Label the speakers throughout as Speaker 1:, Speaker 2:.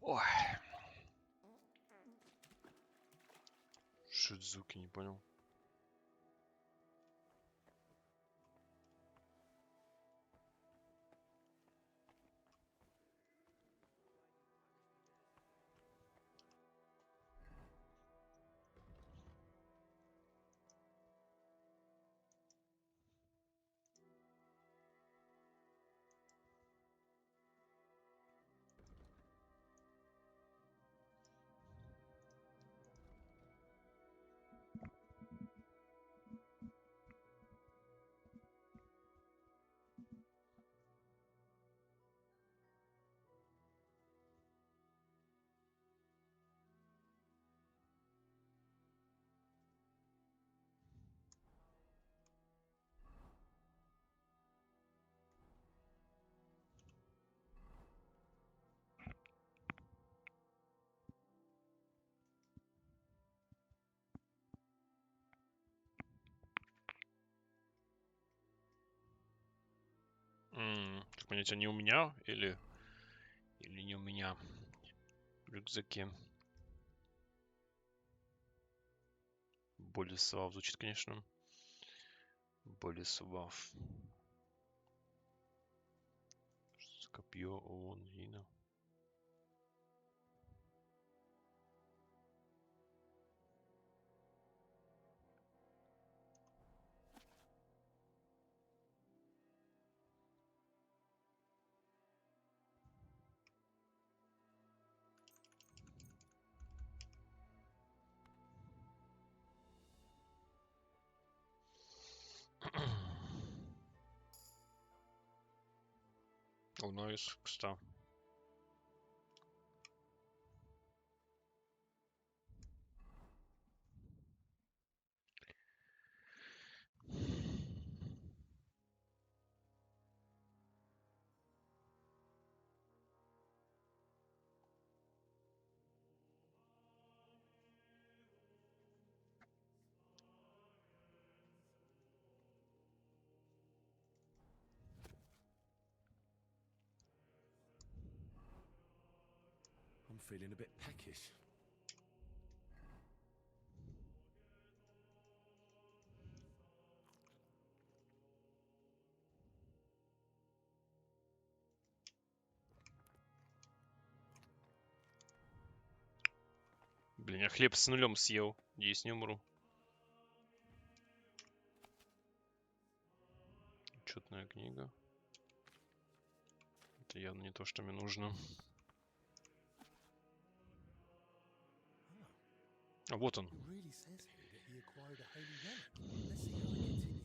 Speaker 1: Ой. Что это звуки, не понял. Так понять, они у меня или не у меня в рюкзаке? Болесвав звучит, конечно. Болесвав. Копье ООН, Вина. О, найс, кстати.
Speaker 2: I'm feeling a bit peckish.
Speaker 1: Блин, я хлеб с нулем съел. Здесь не умру. Учетная книга. Это явно не то, что мне нужно. А вот он.
Speaker 2: It really says here that he acquired a holy relic. Let's see how it continues.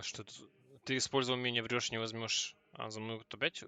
Speaker 1: Что это? Ты использовал умение врешь, не возьмешь. А за мной вот опять?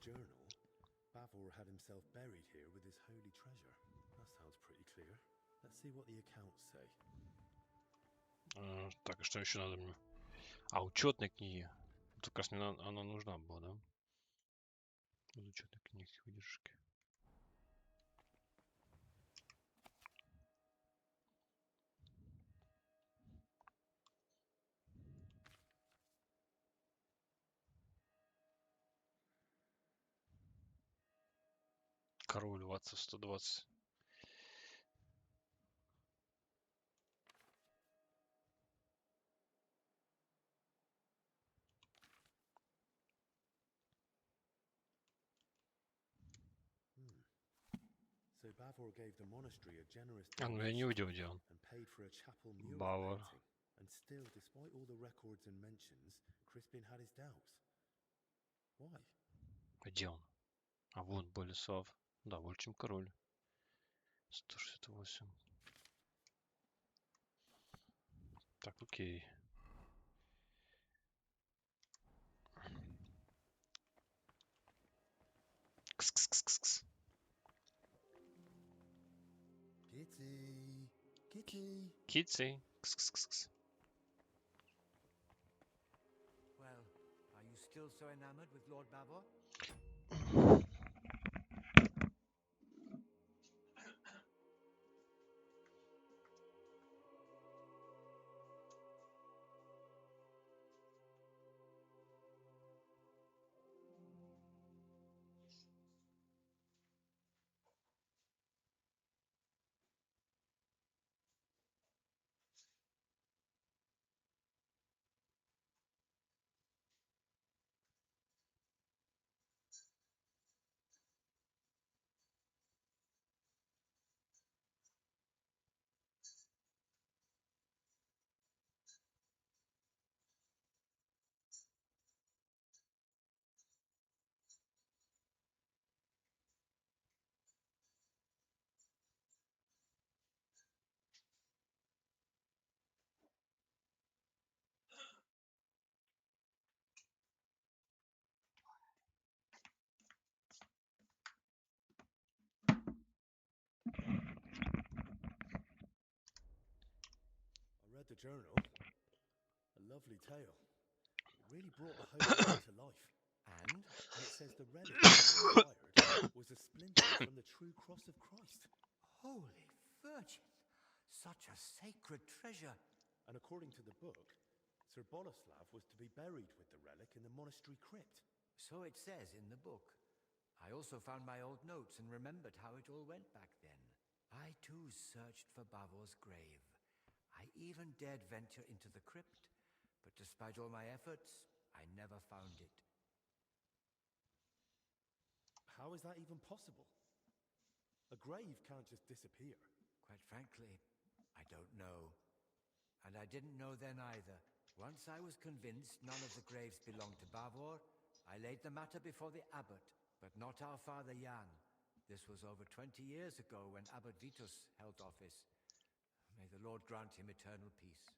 Speaker 2: journal, Bavor had himself buried here with his holy treasure. That sounds pretty clear. Let's see what the accounts say.
Speaker 1: Так, и что еще надо мне? А, учетной книги. Вот как раз мне она нужна была, да? Вот учетной книги выдержки. Король Ватса 120.
Speaker 2: So Bavor gave the monastery a generous
Speaker 1: А, ну я не
Speaker 2: donation
Speaker 1: увидел, где он.
Speaker 2: and paid for a chapel mural
Speaker 1: Бавор.
Speaker 2: painting. And still, despite all the records and mentions, Crispin had his doubts. Why?
Speaker 1: Где он? А вот Болеслав. Да, больше, чем король. 168. Так, окей. Кс-кс-кс-кс.
Speaker 2: Kitty! Kitty!
Speaker 1: Китси. Кс-кс-кс-кс.
Speaker 3: Well, are you still so enamored with Lord Bavor?
Speaker 2: I read the journal. A lovely tale. It really brought the holy man to life. And it says the relic Bavor acquired was a splinter from the true cross of Christ.
Speaker 3: Holy Virgin! Such a sacred treasure!
Speaker 2: And according to the book, Sir Boleslav was to be buried with the relic in the monastery crypt.
Speaker 3: So it says in the book. I also found my old notes and remembered how it all went back then. I too searched for Bavor's grave. I even dared venture into the crypt, but despite all my efforts, I never found it.
Speaker 2: How is that even possible? A grave can't just disappear.
Speaker 3: Quite frankly, I don't know. And I didn't know then either. Once I was convinced none of the graves belonged to Bavor, I laid the matter before the abbot, but not our father Jan. This was over 20 years ago when Abbot Vitus held office. May the Lord grant him eternal peace.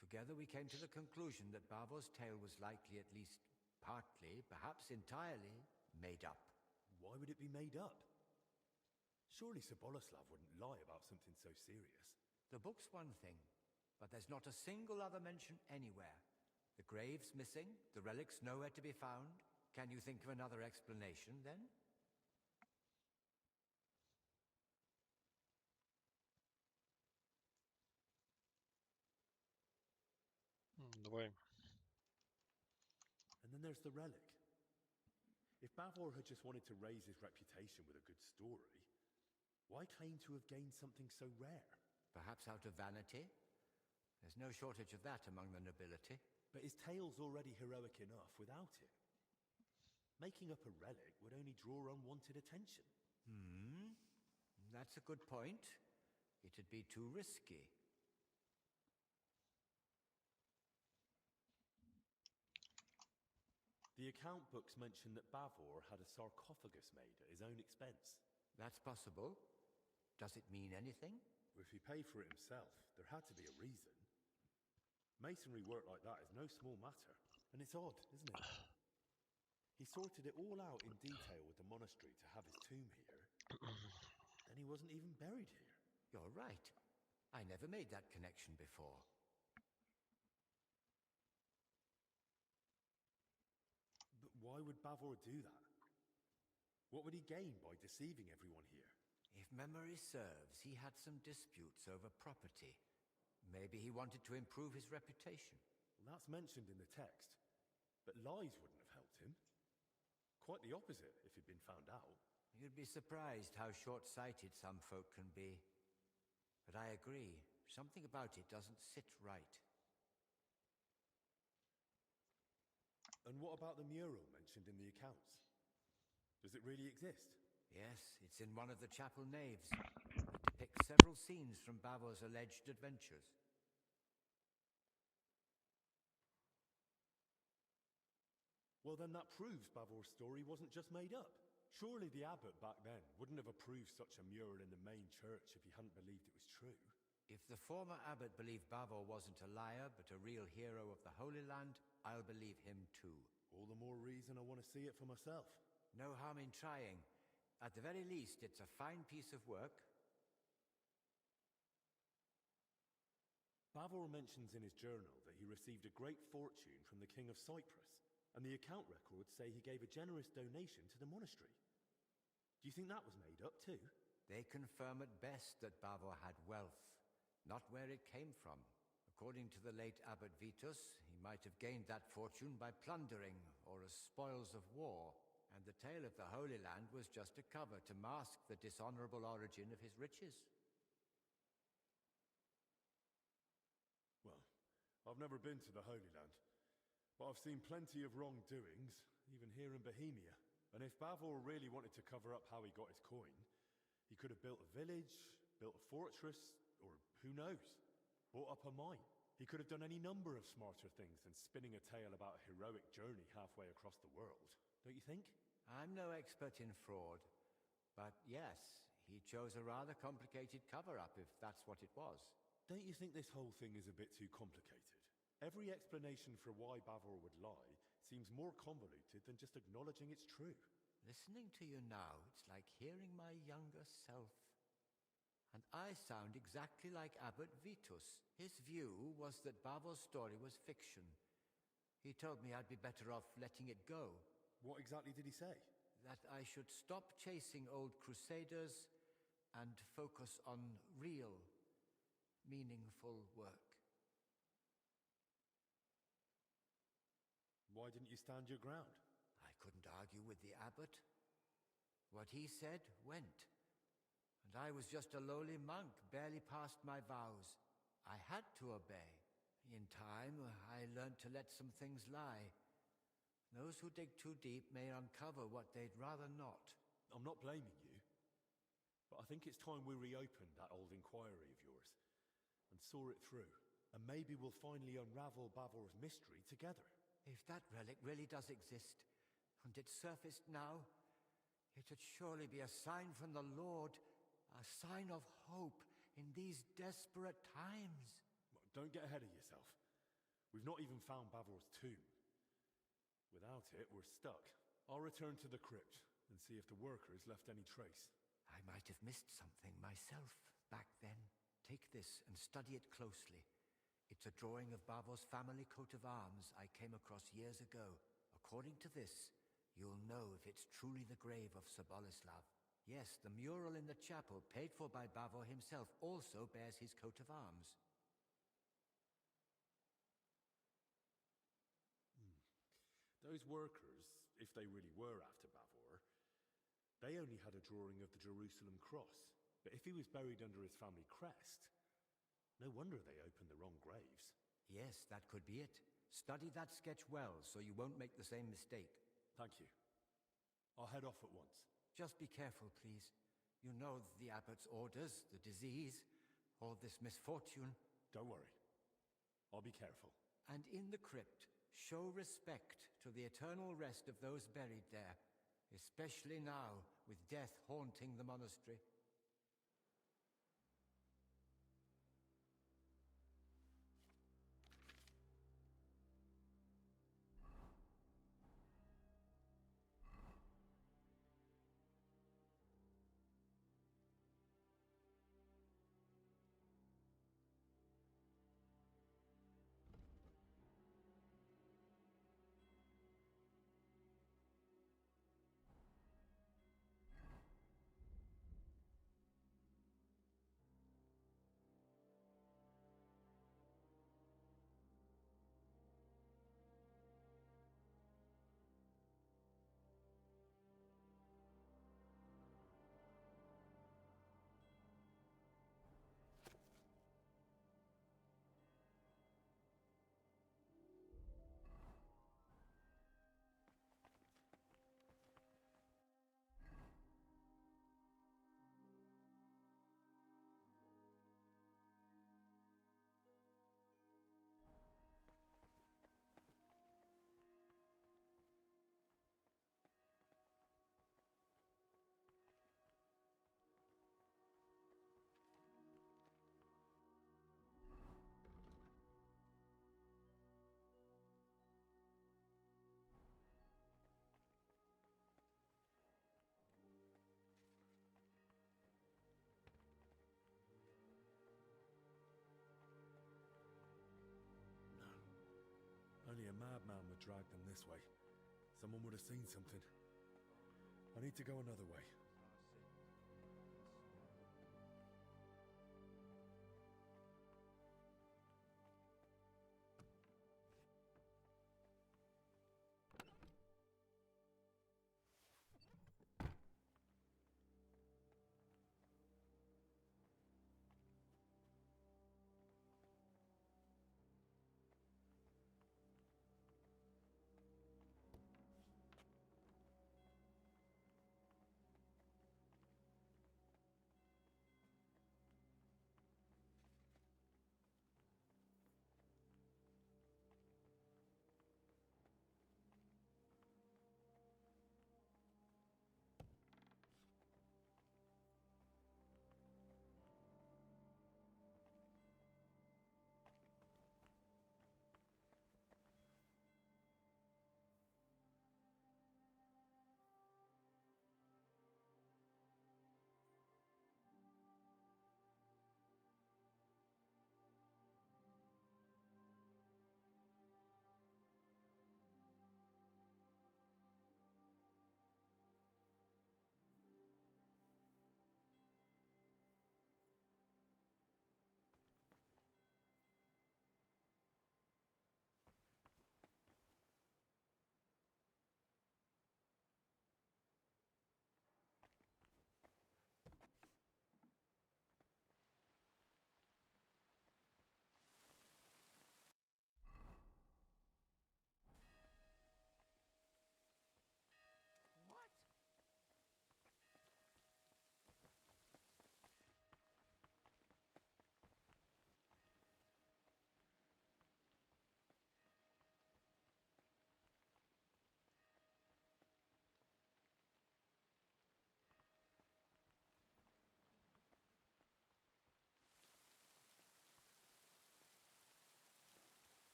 Speaker 3: Together we came to the conclusion that Bavor's tale was likely at least partly, perhaps entirely, made up.
Speaker 2: Why would it be made up? Surely Sir Boleslav wouldn't lie about something so serious.
Speaker 3: The book's one thing, but there's not a single other mention anywhere. The grave's missing, the relics nowhere to be found. Can you think of another explanation, then?
Speaker 1: Давай.
Speaker 2: And then there's the relic. If Bavor had just wanted to raise his reputation with a good story, why claim to have gained something so rare?
Speaker 3: Perhaps out of vanity? There's no shortage of that among the nobility.
Speaker 2: But his tale's already heroic enough without it. Making up a relic would only draw unwanted attention.
Speaker 3: That's a good point. It'd be too risky.
Speaker 2: The account books mention that Bavor had a sarcophagus made at his own expense.
Speaker 3: That's possible. Does it mean anything?
Speaker 2: If he paid for it himself, there had to be a reason. Masonry work like that is no small matter. And it's odd, isn't it? He sorted it all out in detail with the monastery to have his tomb here. Then he wasn't even buried here.
Speaker 3: You're right. I never made that connection before.
Speaker 2: But why would Bavor do that? What would he gain by deceiving everyone here?
Speaker 3: If memory serves, he had some disputes over property. Maybe he wanted to improve his reputation.
Speaker 2: Well, that's mentioned in the text. But lies wouldn't have helped him. Quite the opposite, if he'd been found out.
Speaker 3: You'd be surprised how short-sighted some folk can be. But I agree, something about it doesn't sit right.
Speaker 2: And what about the mural mentioned in the accounts? Does it really exist?
Speaker 3: Yes, it's in one of the chapel naves. It depicts several scenes from Bavor's alleged adventures.
Speaker 2: Well, then that proves Bavor's story wasn't just made up. Surely the abbot back then wouldn't have approved such a mural in the main church if he hadn't believed it was true.
Speaker 3: If the former abbot believed Bavor wasn't a liar, but a real hero of the Holy Land, I'll believe him too.
Speaker 2: All the more reason I want to see it for myself.
Speaker 3: No harm in trying. At the very least, it's a fine piece of work.
Speaker 2: Bavor mentions in his journal that he received a great fortune from the king of Cyprus, and the account records say he gave a generous donation to the monastery. Do you think that was made up too?
Speaker 3: They confirm at best that Bavor had wealth, not where it came from. According to the late Abbot Vitus, he might have gained that fortune by plundering or as spoils of war, and the tale of the Holy Land was just a cover to mask the dishonorable origin of his riches.
Speaker 2: Well, I've never been to the Holy Land, but I've seen plenty of wrongdoings, even here in Bohemia. And if Bavor really wanted to cover up how he got his coin, he could have built a village, built a fortress, or who knows, bought up a mine. He could have done any number of smarter things than spinning a tale about a heroic journey halfway across the world. Don't you think?
Speaker 3: I'm no expert in fraud, but yes, he chose a rather complicated cover-up, if that's what it was.
Speaker 2: Don't you think this whole thing is a bit too complicated? Every explanation for why Bavor would lie seems more convoluted than just acknowledging it's true.
Speaker 3: Listening to you now, it's like hearing my younger self. And I sound exactly like Abbot Vitus. His view was that Bavor's story was fiction. He told me I'd be better off letting it go.
Speaker 2: What exactly did he say?
Speaker 3: That I should stop chasing old crusaders and focus on real, meaningful work.
Speaker 2: Why didn't you stand your ground?
Speaker 3: I couldn't argue with the abbot. What he said went. And I was just a lowly monk, barely past my vows. I had to obey. In time, I learned to let some things lie. Those who dig too deep may uncover what they'd rather not.
Speaker 2: I'm not blaming you, but I think it's time we reopened that old inquiry of yours and saw it through. And maybe we'll finally unravel Bavor's mystery together.
Speaker 3: If that relic really does exist, and it surfaced now, it'd surely be a sign from the Lord, a sign of hope in these desperate times.
Speaker 2: Don't get ahead of yourself. We've not even found Bavor's tomb. Without it, we're stuck. I'll return to the crypt and see if the workers left any trace.
Speaker 3: I might have missed something myself back then. Take this and study it closely. It's a drawing of Bavor's family coat of arms I came across years ago. According to this, you'll know if it's truly the grave of Sir Boleslav. Yes, the mural in the chapel, paid for by Bavor himself, also bears his coat of arms.
Speaker 2: Those workers, if they really were after Bavor, they only had a drawing of the Jerusalem cross. But if he was buried under his family crest, no wonder they opened the wrong graves.
Speaker 3: Yes, that could be it. Study that sketch well, so you won't make the same mistake.
Speaker 2: Thank you. I'll head off at once.
Speaker 3: Just be careful, please. You know the abbot's orders, the disease, all this misfortune.
Speaker 2: Don't worry. I'll be careful.
Speaker 3: And in the crypt, show respect to the eternal rest of those buried there, especially now with death haunting the monastery.
Speaker 2: madman would drag them this way. Someone would have seen something. I need to go another way.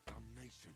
Speaker 2: Damnation.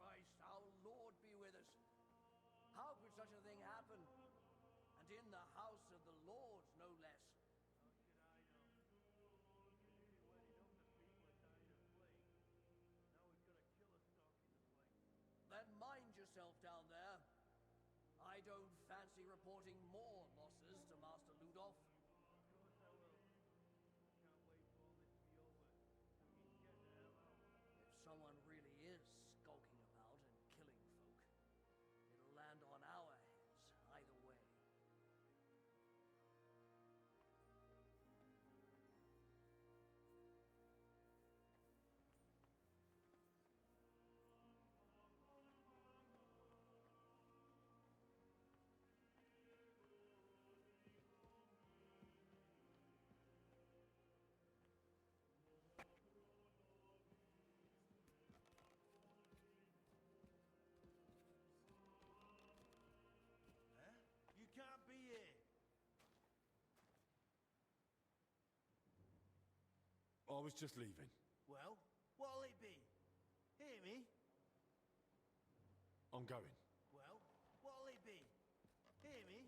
Speaker 3: Christ, our Lord be with us. How could such a thing happen? And in the house of the Lord, no less.
Speaker 4: How should I know? When enough the people are dying of plague. Now we've got a killer stalking the place.
Speaker 3: Then mind yourself down there. I don't fancy reporting more losses to Master Ludolf.
Speaker 4: Of course I will. I can't wait for all this to be over. We can get the hell out.
Speaker 3: If someone really is skulking about and killing folk, it'll land on our heads
Speaker 2: was just leaving.
Speaker 4: Well, what'll it be? Hear me?
Speaker 2: I'm going.
Speaker 4: Well, what'll it be? Hear me?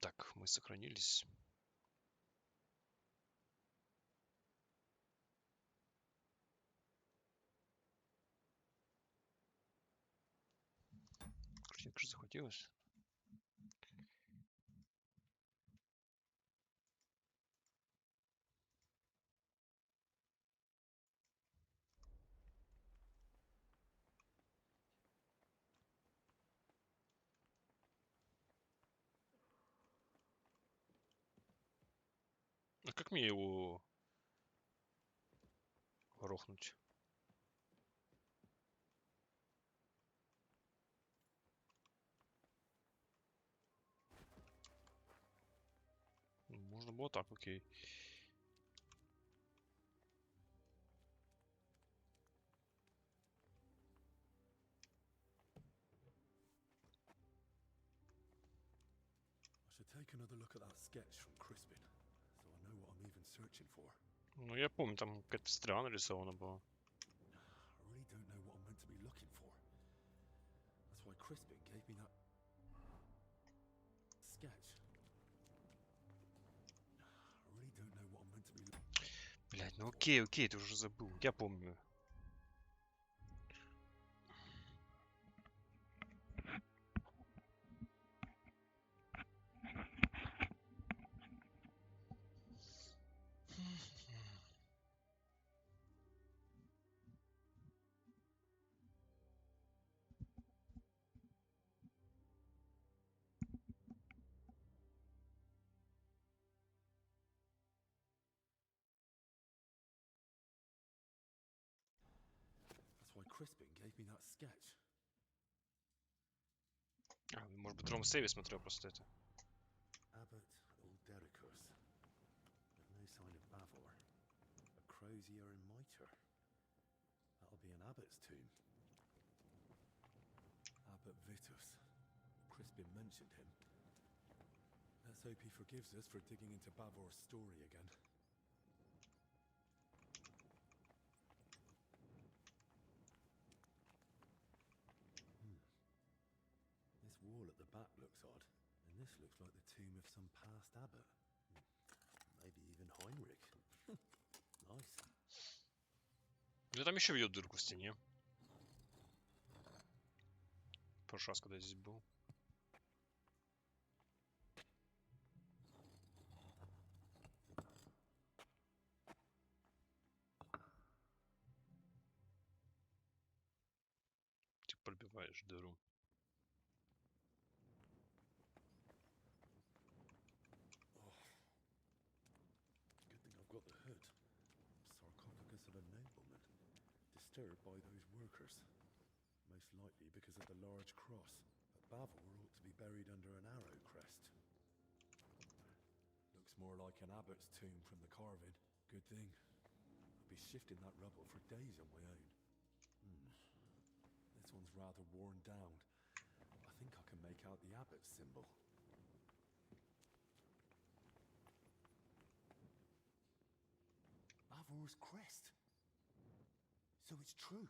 Speaker 1: Так, мы сохранились. Картинка же захватилась. А как мне его грохнуть? Можно было так, окей.
Speaker 2: I should take another look at that sketch from Crispin, so I know what I'm even searching for.
Speaker 1: Ну, я помню, там какая-то стрела нарисована была.
Speaker 2: I really don't know what I'm meant to be looking for. That's why Crispin gave me that sketch. I really don't know what I'm meant to be looking.
Speaker 1: Блять, ну окей, окей, ты уже забыл. Я помню.
Speaker 2: That's why Crispin gave me that sketch.
Speaker 1: А, может быть, в другом сейве смотрел просто это.
Speaker 2: Abbot Uldericus. But no sign of Bavor. A crozier and mitre. That'll be an abbot's tomb. Abbot Vitus. Crispin mentioned him. Let's hope he forgives us for digging into Bavor's story again. This wall at the back looks odd, and this looks like the tomb of some past abbot. Maybe even Heinrich. Nice.
Speaker 1: Я там еще видел дырку в стене. В прошлый раз, когда я здесь был. Ты пробиваешь дыру.
Speaker 2: Good thing I've got the hood. Sarcophagus of a nobleman, disturbed by those workers. Most likely because of the large cross. But Bavor ought to be buried under an arrow crest. Looks more like an abbot's tomb from the carving. Good thing. I'll be shifting that rubble for days on my own. This one's rather worn down. I think I can make out the abbot's symbol. Bavor's crest. So it's true.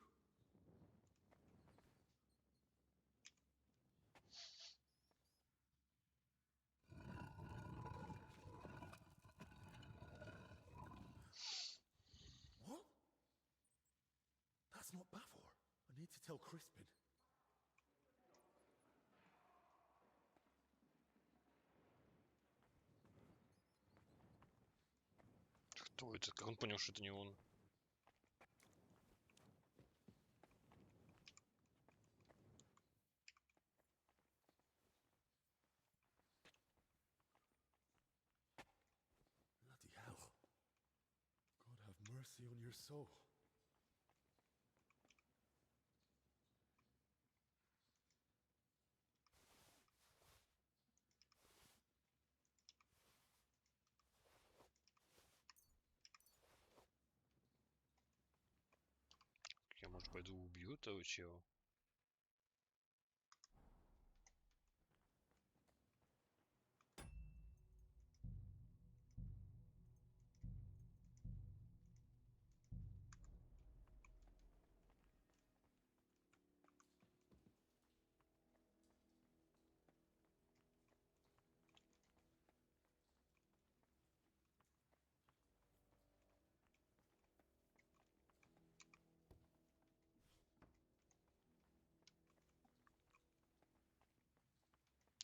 Speaker 2: What? That's not Bavor. I need to tell Crispin.
Speaker 1: Кто это? Как он понял, что это не он?
Speaker 2: Bloody hell. God have mercy on your soul.
Speaker 1: Я, может, пойду убью того чела?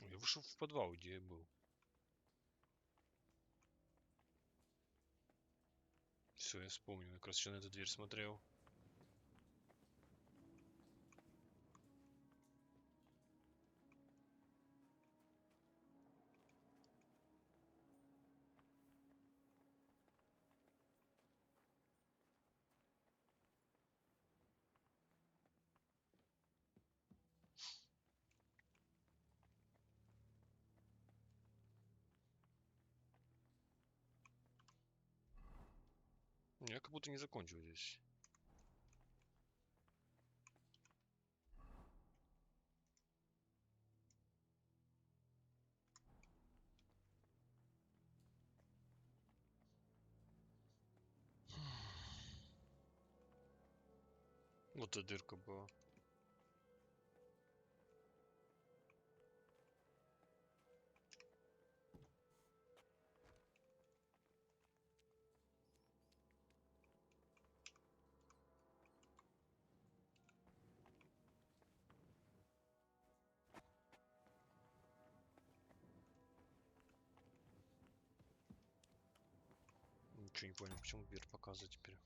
Speaker 1: Я вышел в подвал, где я был. Все, я вспомнил. Я как раз еще на эту дверь смотрел. Я как будто не закончил здесь. Вот эта дырка была. Ничего не понял, почему дверь показывает теперь.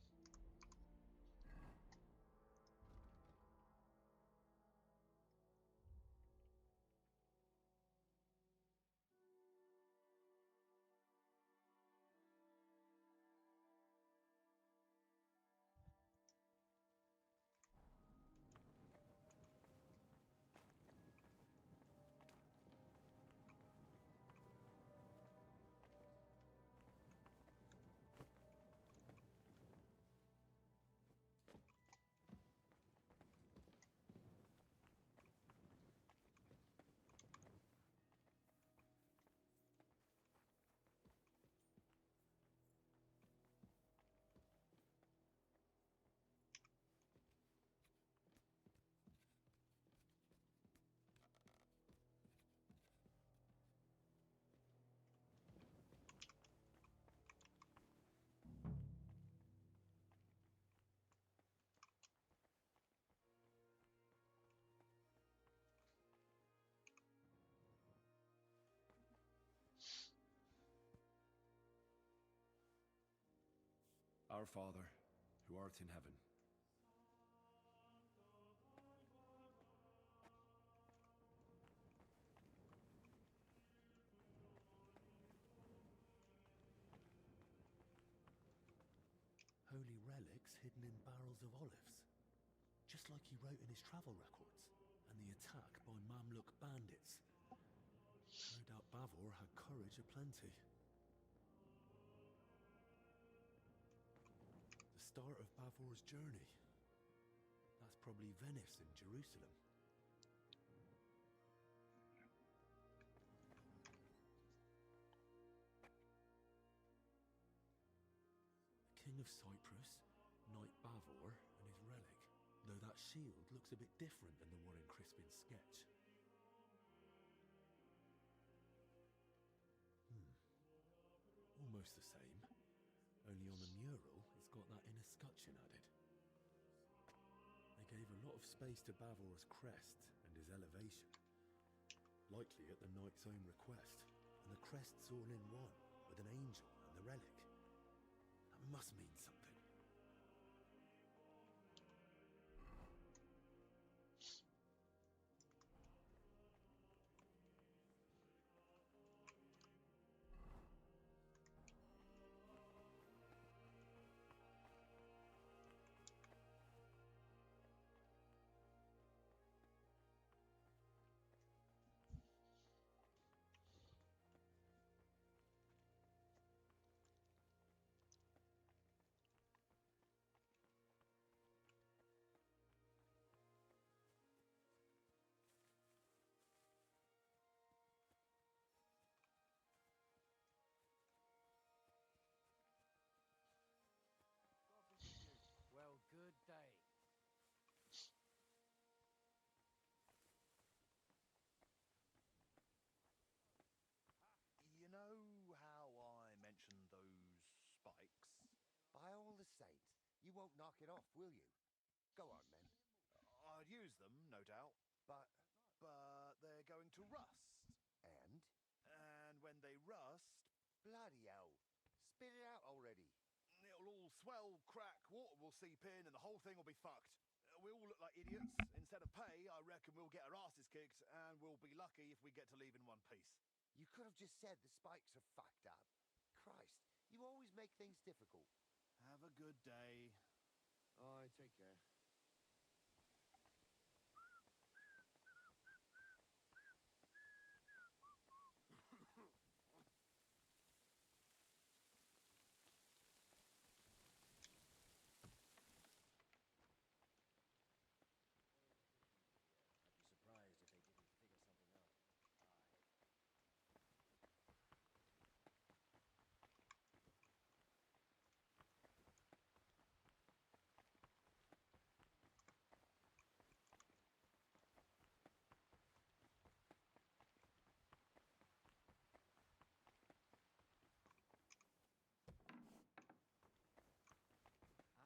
Speaker 2: Our Father, who art in heaven. Holy relics hidden in barrels of olives, just like he wrote in his travel records. And the attack by Mamluk bandits. No doubt Bavor had courage aplenty. The start of Bavor's journey. That's probably Venice and Jerusalem. The King of Cyprus, Knight Bavor, and his relic. Though that shield looks a bit different than the one in Crispin's sketch. Almost the same, only on the mural it's got that inner scutcheon added. They gave a lot of space to Bavor's crest and his elevation, likely at the knight's own request, and the crest's all in one, with an angel and the relic. That must mean something.
Speaker 3: Well, good day.
Speaker 5: You know how I mentioned those spikes? By all the saints, you won't knock it off, will you? Go on, then. I'd use them, no doubt, but they're going to rust. when they rust. Bloody hell. Spit it out already.
Speaker 6: It'll all swell, crack, water will seep in, and the whole thing will be fucked. We all look like idiots. Instead of pay, I reckon we'll get our asses kicked, and we'll be lucky if we get to leave in one piece.
Speaker 5: You could have just said the spikes are fucked up. Christ, you always make things difficult.
Speaker 6: Have a good day.
Speaker 5: Alright, take care.
Speaker 2: I'd be surprised if they didn't figure something out.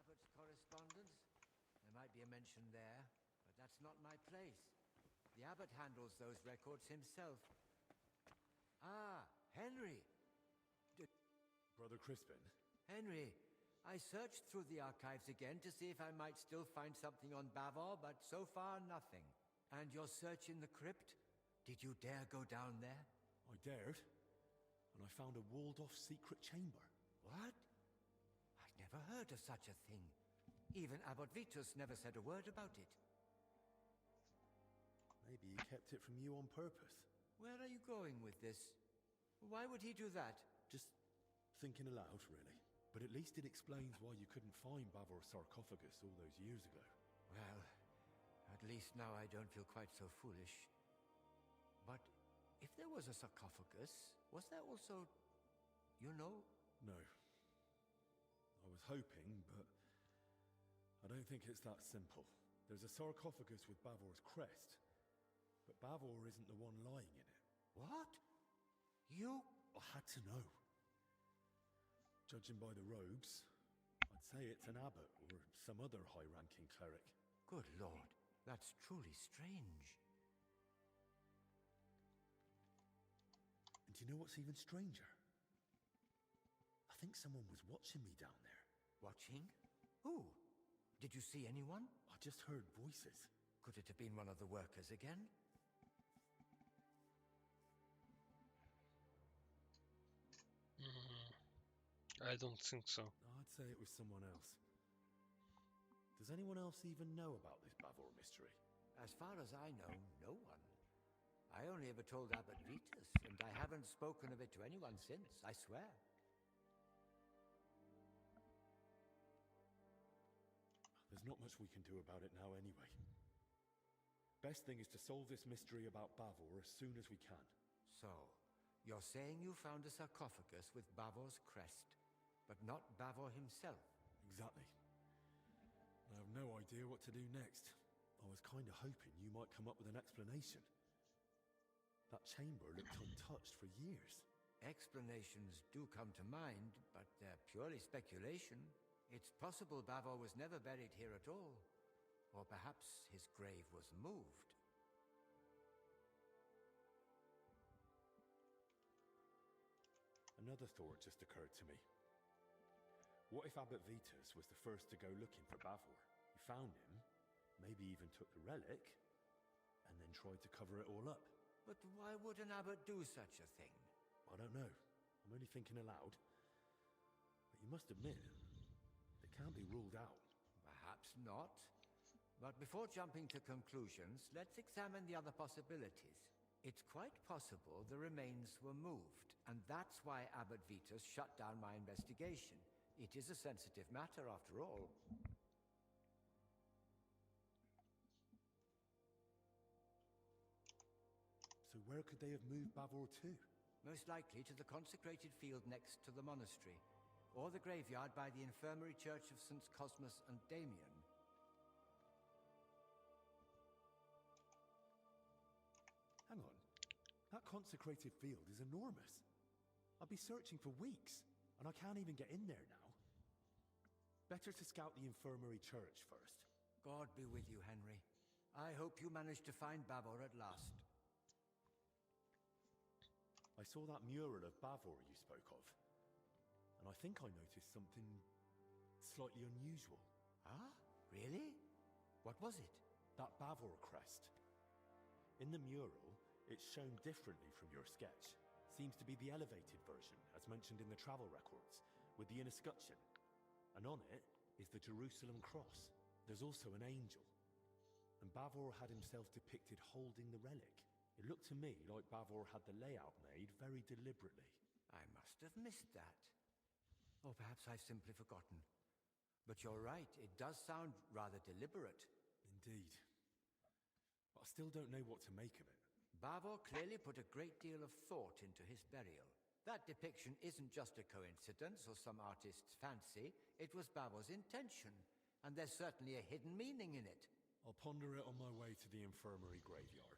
Speaker 3: Abbott's correspondence? There might be a mention there, but that's not my place. The abbot handles those records himself. Ah, Henry!
Speaker 7: Brother Crispin?
Speaker 3: Henry, I searched through the archives again to see if I might still find something on Bavor, but so far nothing. And your search in the crypt? Did you dare go down there?
Speaker 7: I dared, and I found a walled-off secret chamber.
Speaker 3: What? I'd never heard of such a thing. Even Abbot Vitus never said a word about it.
Speaker 7: Maybe he kept it from you on purpose.
Speaker 3: Where are you going with this? Why would he do that?
Speaker 7: Just thinking aloud, really. But at least it explains why you couldn't find Bavor's sarcophagus all those years ago.
Speaker 3: Well, at least now I don't feel quite so foolish. But if there was a sarcophagus, was there also, you know?
Speaker 7: No. I was hoping, but I don't think it's that simple. There's a sarcophagus with Bavor's crest, but Bavor isn't the one lying in it.
Speaker 3: What? You?
Speaker 7: I had to know. Judging by the robes, I'd say it's an abbot or some other high-ranking cleric.
Speaker 3: Good Lord, that's truly strange.
Speaker 7: And do you know what's even stranger? I think someone was watching me down there.
Speaker 3: Watching? Who? Did you see anyone?
Speaker 7: I just heard voices.
Speaker 3: Could it have been one of the workers again?
Speaker 1: I don't think so.
Speaker 7: I'd say it was someone else. Does anyone else even know about this Bavor mystery?
Speaker 3: As far as I know, no one. I only ever told Abbot Vitus, and I haven't spoken of it to anyone since, I swear.
Speaker 7: There's not much we can do about it now anyway. Best thing is to solve this mystery about Bavor as soon as we can.
Speaker 3: So, you're saying you found a sarcophagus with Bavor's crest, but not Bavor himself?
Speaker 7: Exactly. I have no idea what to do next. I was kind of hoping you might come up with an explanation. That chamber looked untouched for years.
Speaker 3: Explanations do come to mind, but they're purely speculation. It's possible Bavor was never buried here at all. Or perhaps his grave was moved.
Speaker 7: Another thought just occurred to me. What if Abbot Vitus was the first to go looking for Bavor? He found him, maybe even took the relic, and then tried to cover it all up.
Speaker 3: But why would an abbot do such a thing?
Speaker 7: I don't know. I'm only thinking aloud. But you must admit, it can't be ruled out.
Speaker 3: Perhaps not. But before jumping to conclusions, let's examine the other possibilities. It's quite possible the remains were moved, and that's why Abbot Vitus shut down my investigation. It is a sensitive matter, after all.
Speaker 7: So where could they have moved Bavor to?
Speaker 3: Most likely to the consecrated field next to the monastery, or the graveyard by the infirmary church of St. Cosmas and Damian.
Speaker 7: Hang on. That consecrated field is enormous. I'll be searching for weeks, and I can't even get in there now. Better to scout the infirmary church first.
Speaker 3: God be with you, Henry. I hope you manage to find Bavor at last.
Speaker 7: I I saw that mural of Bavor you spoke of, and I think I noticed something slightly unusual.
Speaker 3: Ah, really? What was it?
Speaker 7: That Bavor crest. In the mural, it's shown differently from your sketch. Seems to be the elevated version, as mentioned in the travel records, with the inner scutcheon. And on it is the Jerusalem cross. There's also an angel. And Bavor had himself depicted holding the relic. It looked to me like Bavor had the layout made very deliberately.
Speaker 3: I must have missed that. Or perhaps I've simply forgotten. But you're right, it does sound rather deliberate.
Speaker 7: Indeed. But I still don't know what to make of it.
Speaker 3: Bavor clearly put a great deal of thought into his burial. That depiction isn't just a coincidence or some artist's fancy. It was Bavor's intention, and there's certainly a hidden meaning in it.
Speaker 7: I'll ponder it on my way to the infirmary graveyard.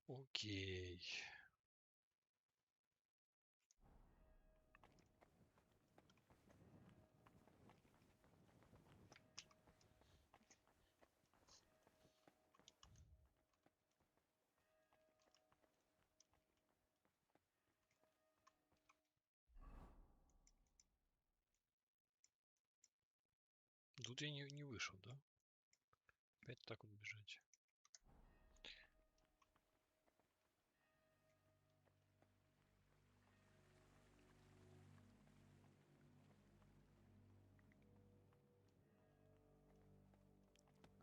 Speaker 1: Окей. Тут я не вышел, да? Опять так вот бежать.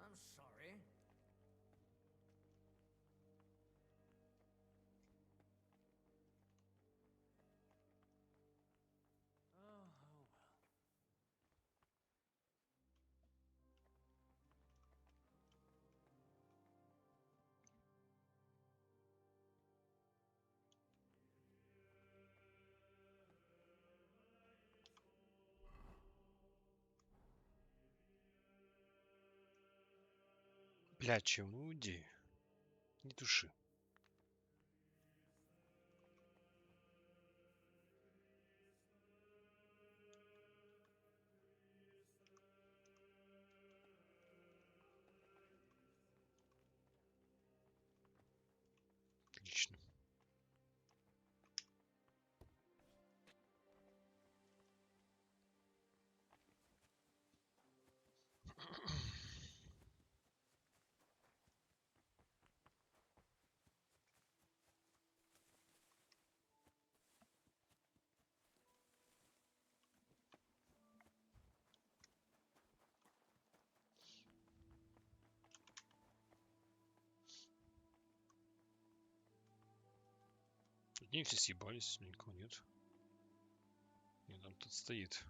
Speaker 3: I'm sorry.
Speaker 4: Oh, well.
Speaker 1: Бля, Чемуди. Не туши. Отлично. Одни все съебались, никого нет. Нет, там тут стоит.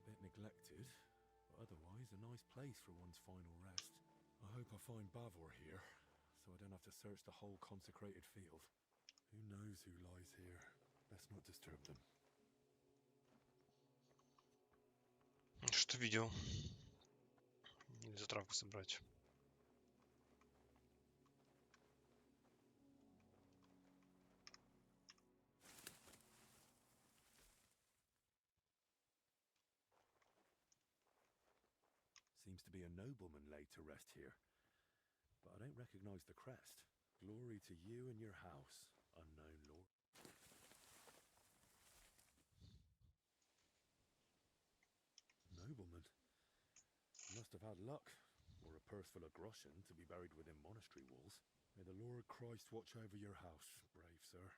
Speaker 7: A bit neglected, but otherwise a nice place for one's final rest. I hope I find Bavor here, so I don't have to search the whole consecrated field. Who knows who lies here? Best not disturb them.
Speaker 1: Что видел? Нельзя травку собрать.
Speaker 7: Seems to be a nobleman laid to rest here, but I don't recognize the crest. Glory to you and your house, unknown lord. Nobleman. Must have had luck, or a purse full of groschen to be buried within monastery walls. May the Lord Christ watch over your house, brave sir.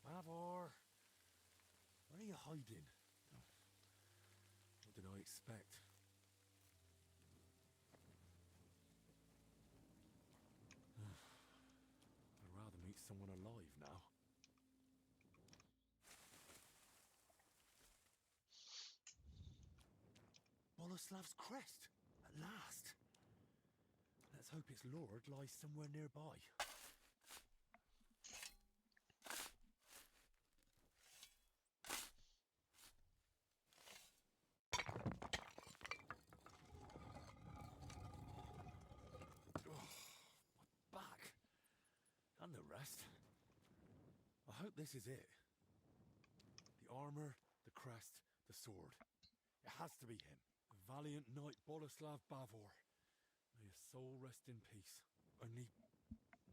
Speaker 7: Bavor! Where are you hiding? What did I expect? I'd rather meet someone alive now. Boleslav's crest! At last! Let's hope its lord lies somewhere nearby. My back! And the rest. I hope this is it. The armor, the crest, the sword. It has to be him. The valiant knight Boleslav Bavor. May his soul rest in peace. Only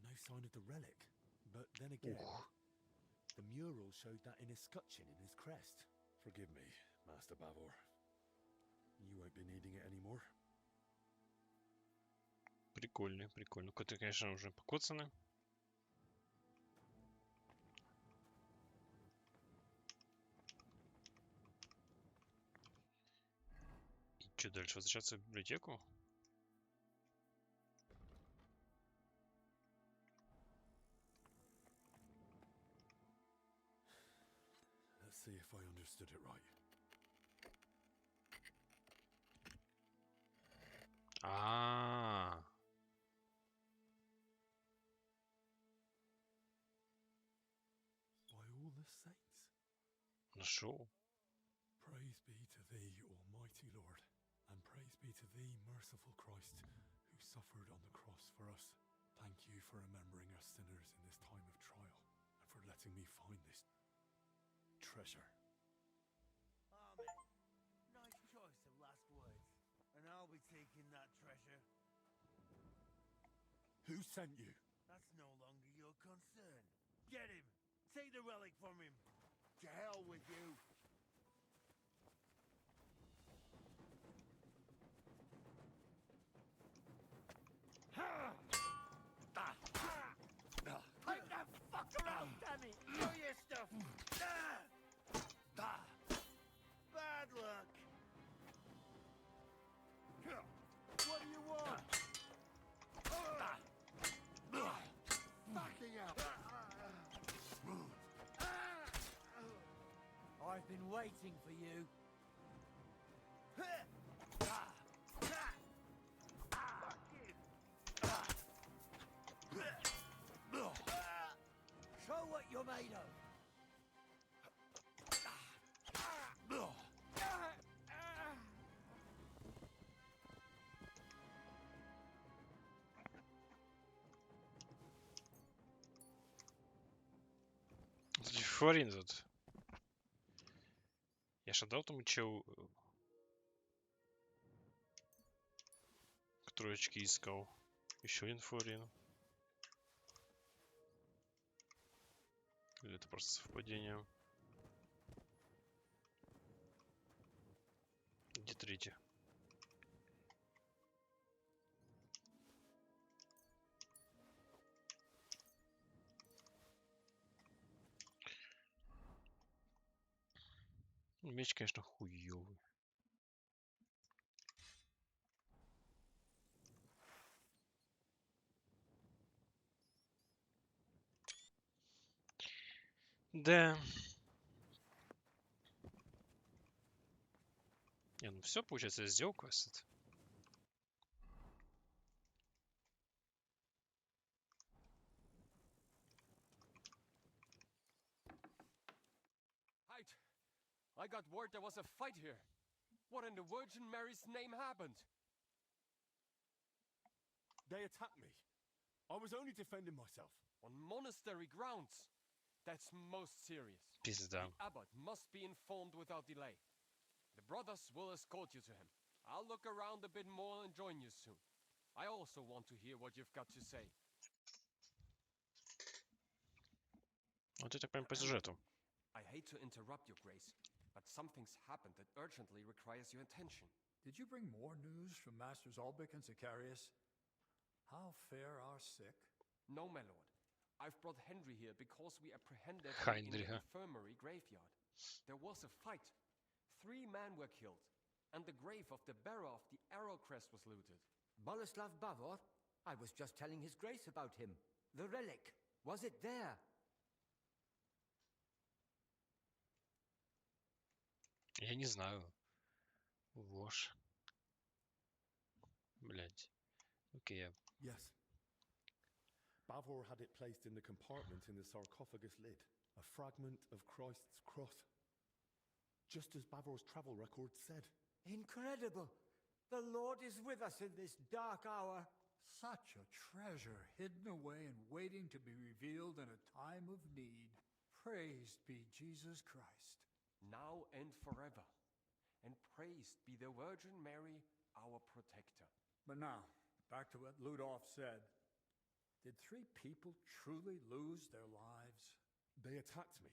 Speaker 7: no sign of the relic. But then again, the mural showed that in his scutcheon in his crest. Forgive me, Master Bavor. You won't be needing it anymore.
Speaker 1: Прикольно, прикольно. Коты, конечно, уже покоцаны. И что дальше? Возвращаться в библиотеку?
Speaker 7: Let's see if I understood it right.
Speaker 1: А,
Speaker 7: By all the saints.
Speaker 1: нашел.
Speaker 7: Praise be to thee, Almighty Lord, and praise be to thee, merciful Christ, who suffered on the cross for us. Thank you for remembering us sinners in this time of trial, and for letting me find this treasure.
Speaker 5: Amen. Nice choice of last words. And I'll be taking that treasure.
Speaker 7: Who sent you?
Speaker 5: That's no longer your concern. Get him! Take the relic from him! To hell with you! Pipe that fucker out, damn it! Show your stuff! Bad luck! What do you want? Fucking hell!
Speaker 3: I've been waiting for you. Show what you're made of.
Speaker 1: Флорин тут. Я ж отдал тому челу, который очки искал. Еще один флорин. Или это просто совпадение? Где третий? Меч, конечно, хуёвый. Да. Не, ну все, получается, я сделал квест.
Speaker 8: Height! I got word there was a fight here. What in the Virgin Mary's name happened?
Speaker 7: They attacked me. I was only defending myself.
Speaker 8: On monastery grounds. That's most serious.
Speaker 1: Пизда.
Speaker 8: The abbot must be informed without delay. The brothers will escort you to him. I'll look around a bit more and join you soon. I also want to hear what you've got to say.
Speaker 1: Вот это прям по сюжету.
Speaker 8: I hate to interrupt your grace, but something's happened that urgently requires your attention.
Speaker 9: Did you bring more news from Masters Albic and Sicarius? How fare our sick?
Speaker 8: No, my lord. I've brought Henry here because we apprehended him in the
Speaker 1: Heinrich, huh?
Speaker 8: infirmary graveyard. There was a fight. 3 men were killed, and the grave of the bearer of the arrow crest was looted.
Speaker 3: Boleslav Bavor? I was just telling his grace about him. The relic. Was it there?
Speaker 1: Я не знаю. Вож. Блять. Окей, я...
Speaker 7: Yes. Bavor had it placed in the compartment in the sarcophagus lid, a fragment of Christ's cross. Just as Bavor's travel record said.
Speaker 3: Incredible! The Lord is with us in this dark hour.
Speaker 9: Such a treasure hidden away and waiting to be revealed in a time of need. Praised be Jesus Christ.
Speaker 8: Now and forever. And praised be the Virgin Mary, our protector.
Speaker 9: But now, back to what Ludolf said. Did 3 people truly lose their lives?
Speaker 7: They attacked me.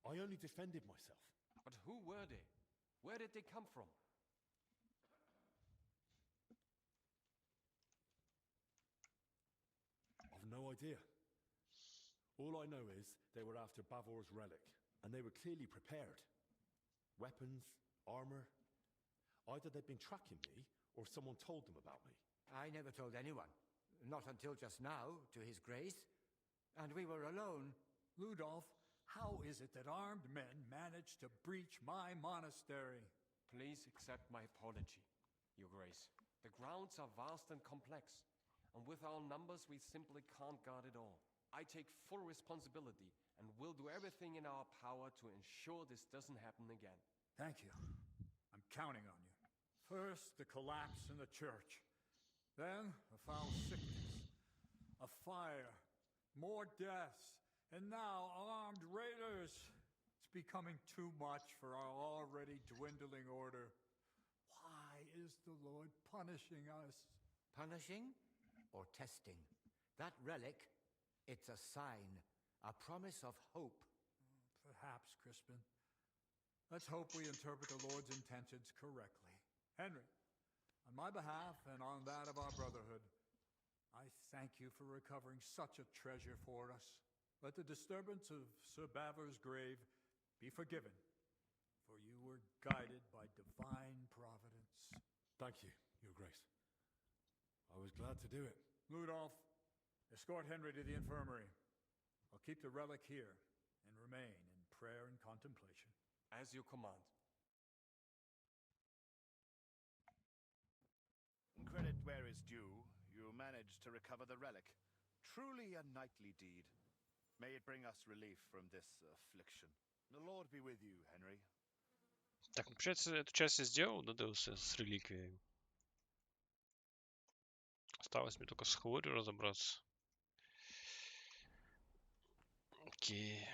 Speaker 7: I only defended myself.
Speaker 8: But who were they? Where did they come from?
Speaker 7: I've no idea. All I know is they were after Bavor's relic, and they were clearly prepared. Weapons, armor. Either they'd been tracking me, or someone told them about me.
Speaker 3: I never told anyone. Not until just now, to his grace. And we were alone.
Speaker 9: Ludolf, how is it that armed men managed to breach my monastery?
Speaker 8: Please accept my apology, Your Grace. The grounds are vast and complex, and with our numbers we simply can't guard it all. I take full responsibility and will do everything in our power to ensure this doesn't happen again.
Speaker 9: Thank you. I'm counting on you. First, the collapse in the church. Then, a foul sickness. A fire. More deaths. And now, armed raiders. It's becoming too much for our already dwindling order. Why is the Lord punishing us?
Speaker 3: Punishing or testing? That relic, it's a sign. A promise of hope.
Speaker 9: Perhaps, Crispin. Let's hope we interpret the Lord's intentions correctly. Henry, on my behalf and on that of our brotherhood, I thank you for recovering such a treasure for us. Let the disturbance of Sir Bavor's grave be forgiven, for you were guided by divine providence.
Speaker 7: Thank you, Your Grace. I was glad to do it.
Speaker 9: Ludolf, escort Henry to the infirmary. I'll keep the relic here and remain in prayer and contemplation.
Speaker 8: As you command.
Speaker 6: Credit where is due, you managed to recover the relic. Truly a knightly deed. May it bring us relief from this affliction. The Lord be with you, Henry.
Speaker 1: Так, ну, получается, эту часть я сделал, додался с реликвией. Осталось мне только с хворью разобраться. Окей.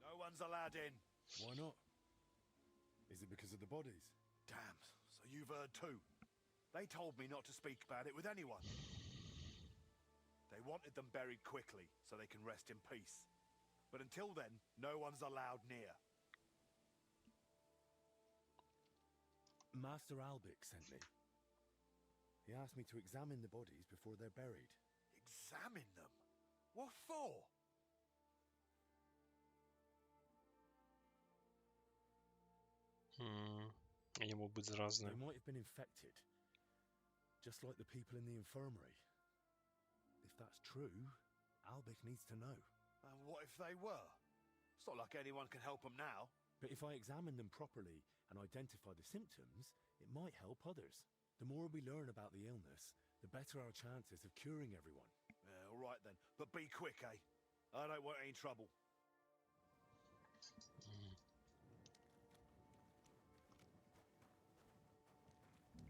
Speaker 6: No one's allowed in.
Speaker 7: Why not? Is it because of the bodies?
Speaker 6: Damn, so you've heard too. They told me not to speak about it with anyone. They wanted them buried quickly so they can rest in peace. But until then, no one's allowed near.
Speaker 7: Master Albic sent me. He asked me to examine the bodies before they're buried.
Speaker 6: Examine them? What for?
Speaker 1: Они могут быть заразны.
Speaker 7: They might have been infected, just like the people in the infirmary. If that's true, Albic needs to know.
Speaker 6: And what if they were? It's not like anyone can help them now.
Speaker 7: But if I examine them properly and identify the symptoms, it might help others. The more we learn about the illness, the better our chances of curing everyone.
Speaker 6: All right then, but be quick, eh? I don't want any trouble.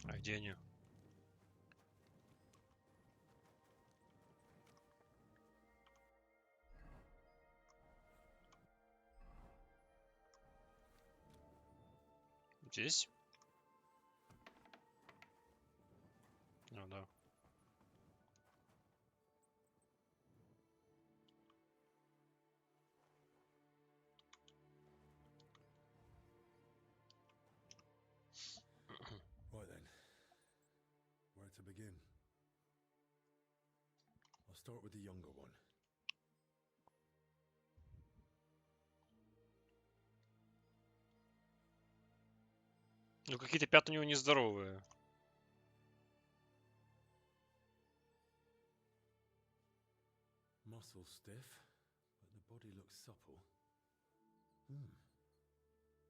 Speaker 1: А где они? Здесь? Ну да.
Speaker 7: Right then, where to begin? I'll start with the younger one.
Speaker 1: Ну какие-то пятна у него нездоровые.
Speaker 7: Muscles stiff, but the body looks supple.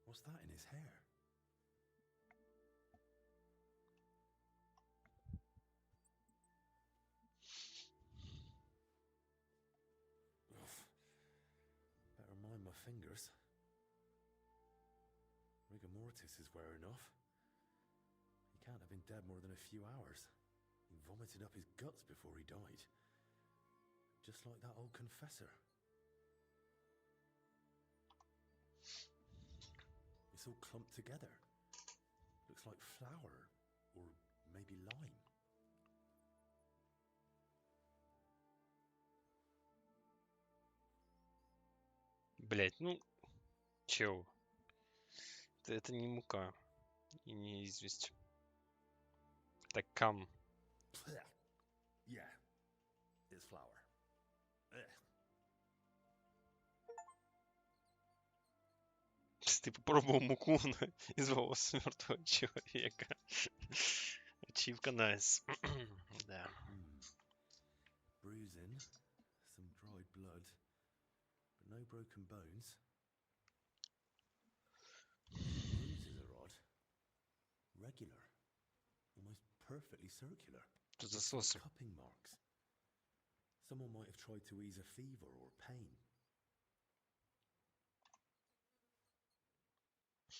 Speaker 7: What's that in his hair? Better mind my fingers. Rigor mortis is wearing off. He can't have been dead more than a few hours. He vomited up his guts before he died. Just like that old confessor. It's all clumped together. Looks like flour, or maybe lime.
Speaker 1: Блять, ну чё? Это не мука и не известь. Это кам.
Speaker 7: Yeah, it's flour.
Speaker 1: Ты попробовал муку из волос мертвого человека. Ачивка nice. Да.
Speaker 7: Bruising, some dried blood, but no broken bones. Bruises are odd. Regular. Almost perfectly circular.
Speaker 1: Что за сосы?
Speaker 7: Cupping marks. Someone might have tried to ease a fever or pain.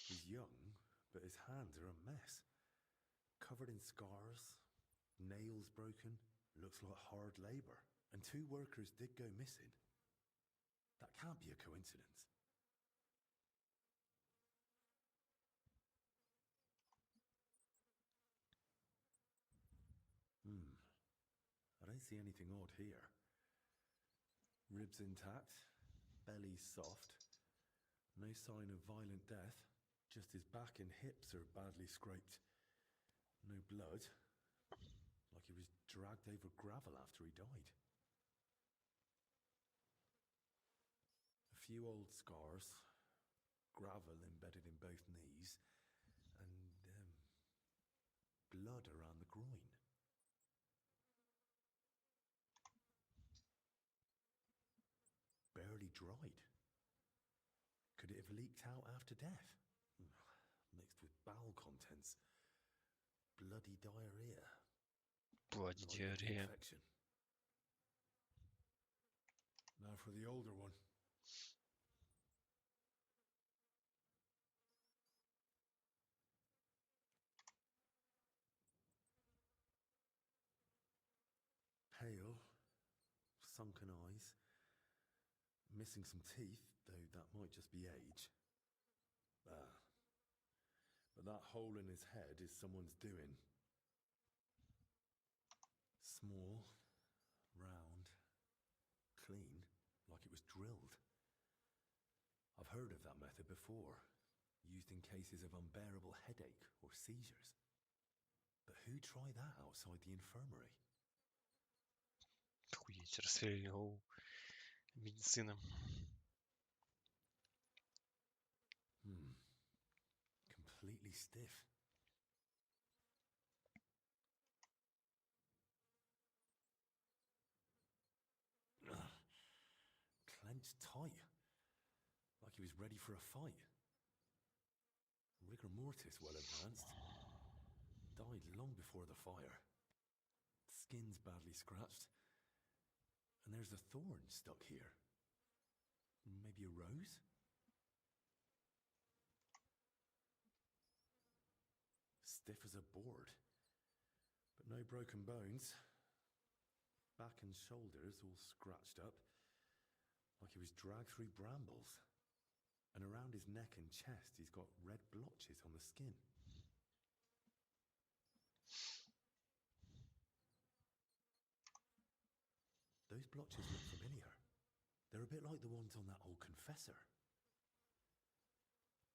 Speaker 7: He's young, but his hands are a mess. Covered in scars, nails broken, looks like hard labor. And 2 workers did go missing. That can't be a coincidence. I don't see anything odd here. Ribs intact, belly soft. No sign of violent death. Just his back and hips are badly scraped. No blood. Like he was dragged over gravel after he died. A few old scars. Gravel embedded in both knees. And blood around the groin. Barely dried. Could it have leaked out after death? Mixed with bowel contents. Bloody diarrhea.
Speaker 1: Bloody
Speaker 7: Like an
Speaker 1: diarrhea.
Speaker 7: infection. Now for the older one. Pale, sunken eyes, missing some teeth, though that might just be age. But that hole in his head is someone's doing. Small, round, clean, like it was drilled. I've heard of that method before, used in cases of unbearable headache or seizures. But who'd try that outside the infirmary?
Speaker 1: Охуеть, расстрелили голову. Медицина.
Speaker 7: Completely stiff. Clenched tight. Like he was ready for a fight. Rigor Her mortis well advanced. Died long before the fire. Skin's badly scratched. And there's a thorn stuck here. Maybe a rose? Stiff as a board. But no broken bones. Back and shoulders all scratched up. Like he was dragged through brambles. And around his neck and chest, he's got red blotches on the skin. Those blotches look familiar. They're a bit like the ones on that old confessor.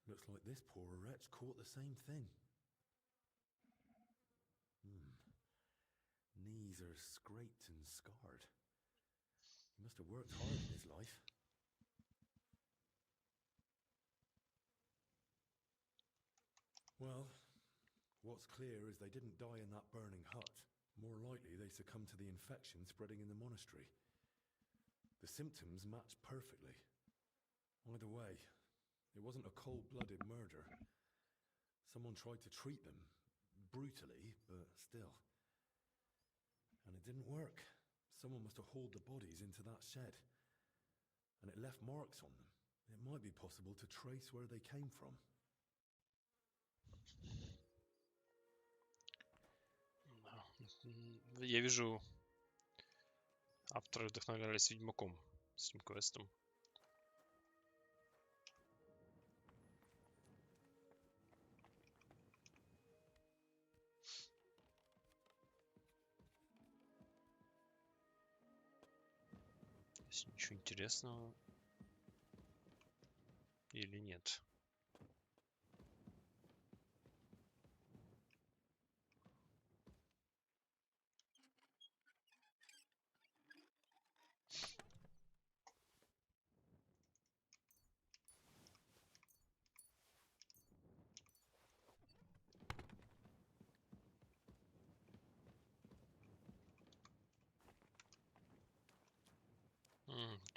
Speaker 7: Looks like this poor wretch caught the same thing. Knees are scraped and scarred. He must have worked hard in his life. Well, what's clear is they didn't die in that burning hut. More likely they succumbed to the infection spreading in the monastery. The symptoms matched perfectly. Either way, it wasn't a cold-blooded murder. Someone tried to treat them, brutally, but still. And it didn't work. Someone must have hauled the bodies into that shed. And it left marks on them. It might be possible to trace where they came from.
Speaker 1: Я вижу, авторы вдохновлялись Ведьмаком с этим квестом. Здесь ничего интересного или нет?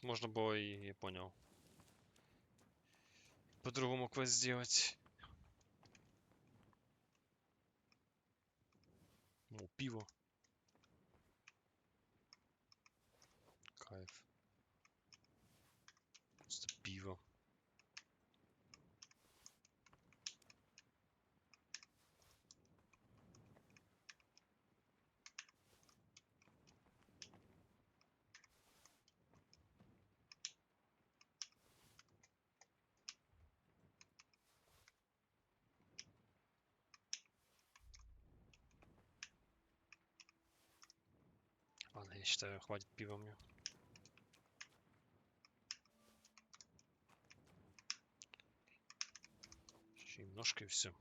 Speaker 1: Можно было и, я понял, по-другому квест сделать. О, пиво. Кайф. Просто пиво. Ладно, я считаю, хватит пива мне. Еще немножко и все.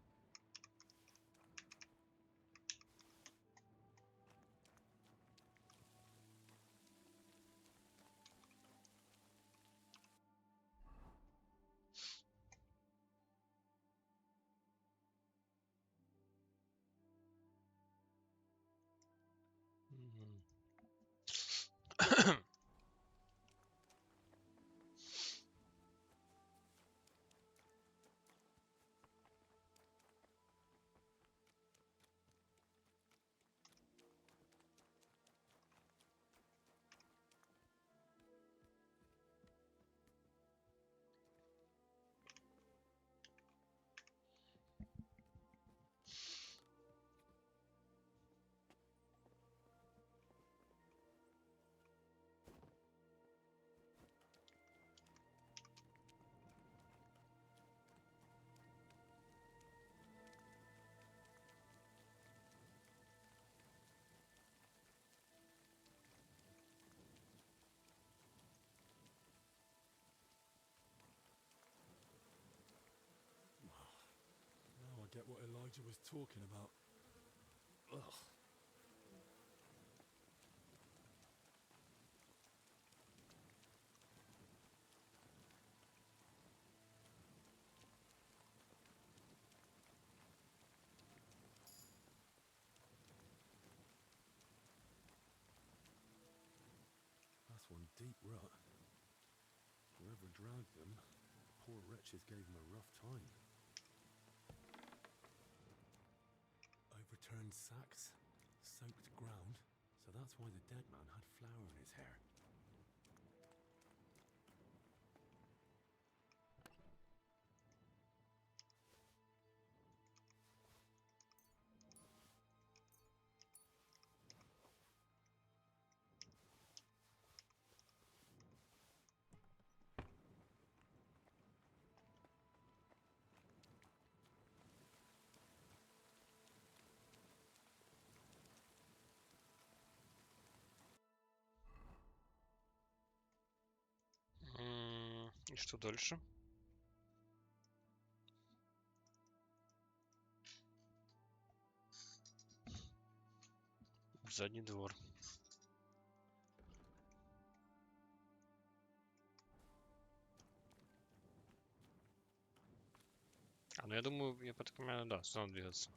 Speaker 7: Now I get what Elijah was talking about. Ugh. That's one deep rut. Whoever dragged them, poor wretches gave him a rough time. sacks, soaked ground, so that's why the dead man had flour in his hair.
Speaker 1: И что дальше? Задний двор. Ну я думаю, я понимаю, да, сюда надо двигаться.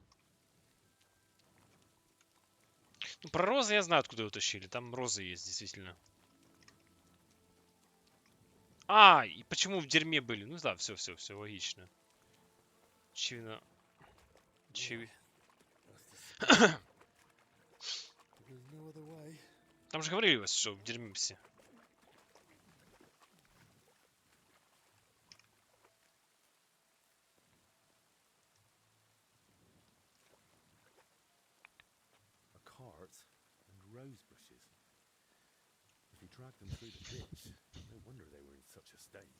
Speaker 1: Ну, про розы я знаю, откуда его тащили. Там розы есть, действительно. А, и почему в дерьме были? Ну да, все, логично. Очевидно. Там же говорилось, что в дерьме все.
Speaker 7: A cart and rose bushes. If he dragged them through the ditch, no wonder they were in such a state.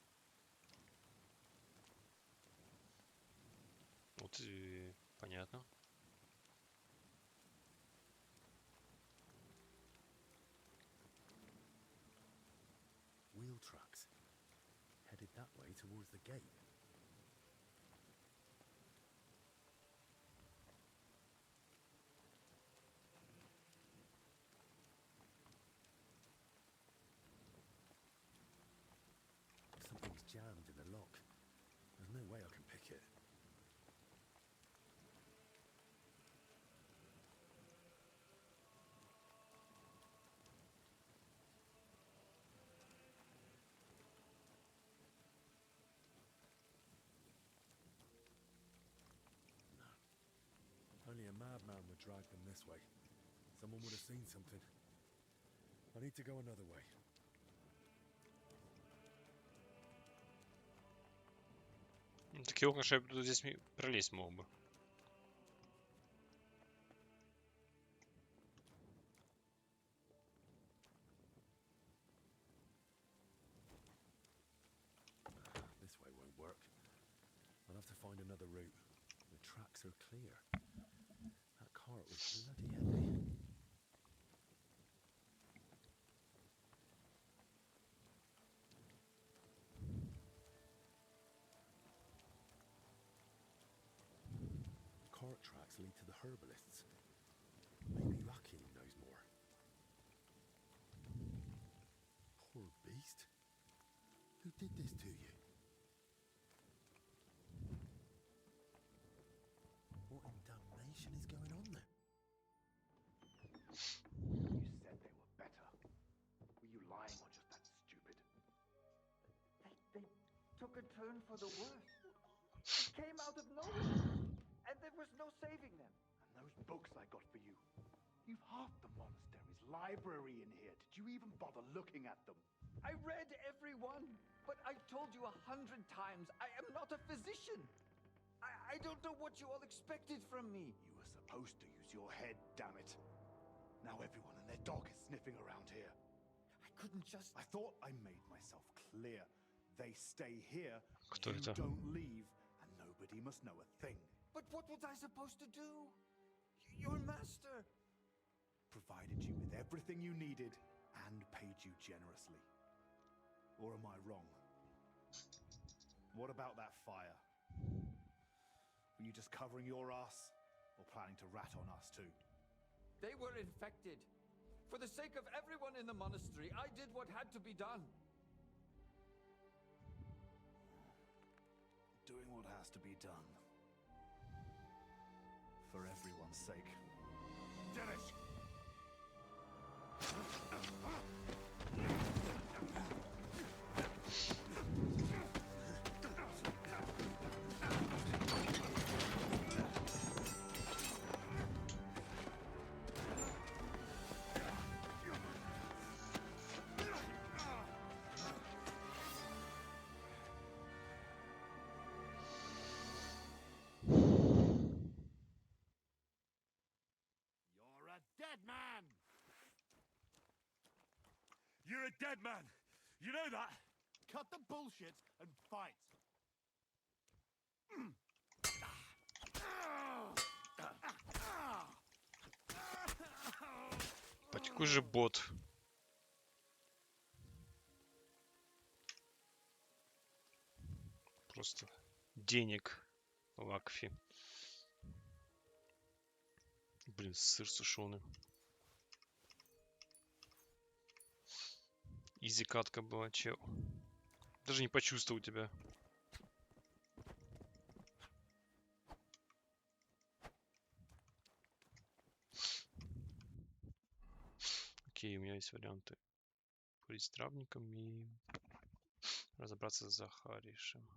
Speaker 1: Вот и понятно.
Speaker 7: Wheel tracks. Headed that way towards the gate. Something's jammed in the lock. There's no way I can pick it. Only a madman would drag them this way. Someone would have seen something. I need to go another way.
Speaker 1: Такие окна, что я тут здесь пролезть мог бы.
Speaker 7: This way won't work. I'll have to find another route. The tracks are clear. That cart was bloody heavy. Cart tracks lead to the herbalists. Maybe Lucky knows more. Poor beast. Who did this to you? What in damnation is going on there?
Speaker 6: You said they were better. Were you lying or just that stupid?
Speaker 4: They took a turn for the worse. It came out of nowhere, and there was no saving them.
Speaker 6: And those books I got for you. You've half the monastery's library in here. Did you even bother looking at them?
Speaker 4: I read every one, but I told you 100 times, I am not a physician. I don't know what you all expected from me.
Speaker 6: You were supposed to use your head, damn it. Now everyone and their dog is sniffing around here.
Speaker 4: I couldn't just...
Speaker 6: I thought I made myself clear. They stay here,
Speaker 1: Кто
Speaker 6: you
Speaker 1: это?
Speaker 6: don't leave, and nobody must know a thing.
Speaker 4: But what was I supposed to do? Your master...
Speaker 6: Provided you with everything you needed and paid you generously. Or am I wrong? What about that fire? Were you just covering your ass or planning to rat on us too?
Speaker 4: They were infected. For the sake of everyone in the monastery, I did what had to be done.
Speaker 6: Doing what has to be done. For everyone's sake. Dennis! dead man! You're a dead man! You know that? Cut the bullshit and fight!
Speaker 1: Потеку же бот. Просто денег в Акфе. Блин, сыр сушеный. Изи катка была, чел. Даже не почувствовал тебя. Окей, у меня есть варианты. Курить с травником и разобраться с Захаришем.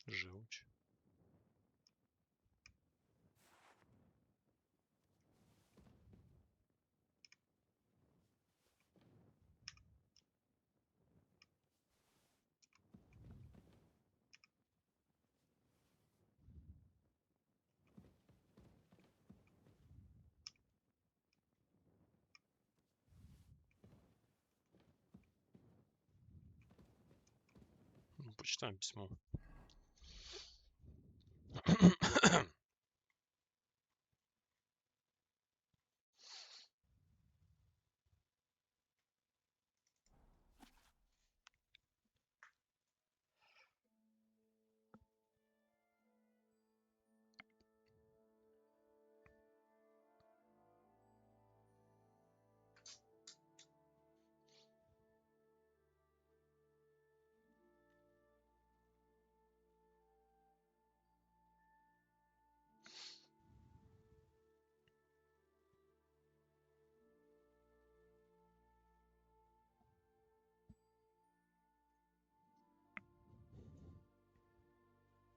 Speaker 1: Желчь. Ну, почитаем письмо.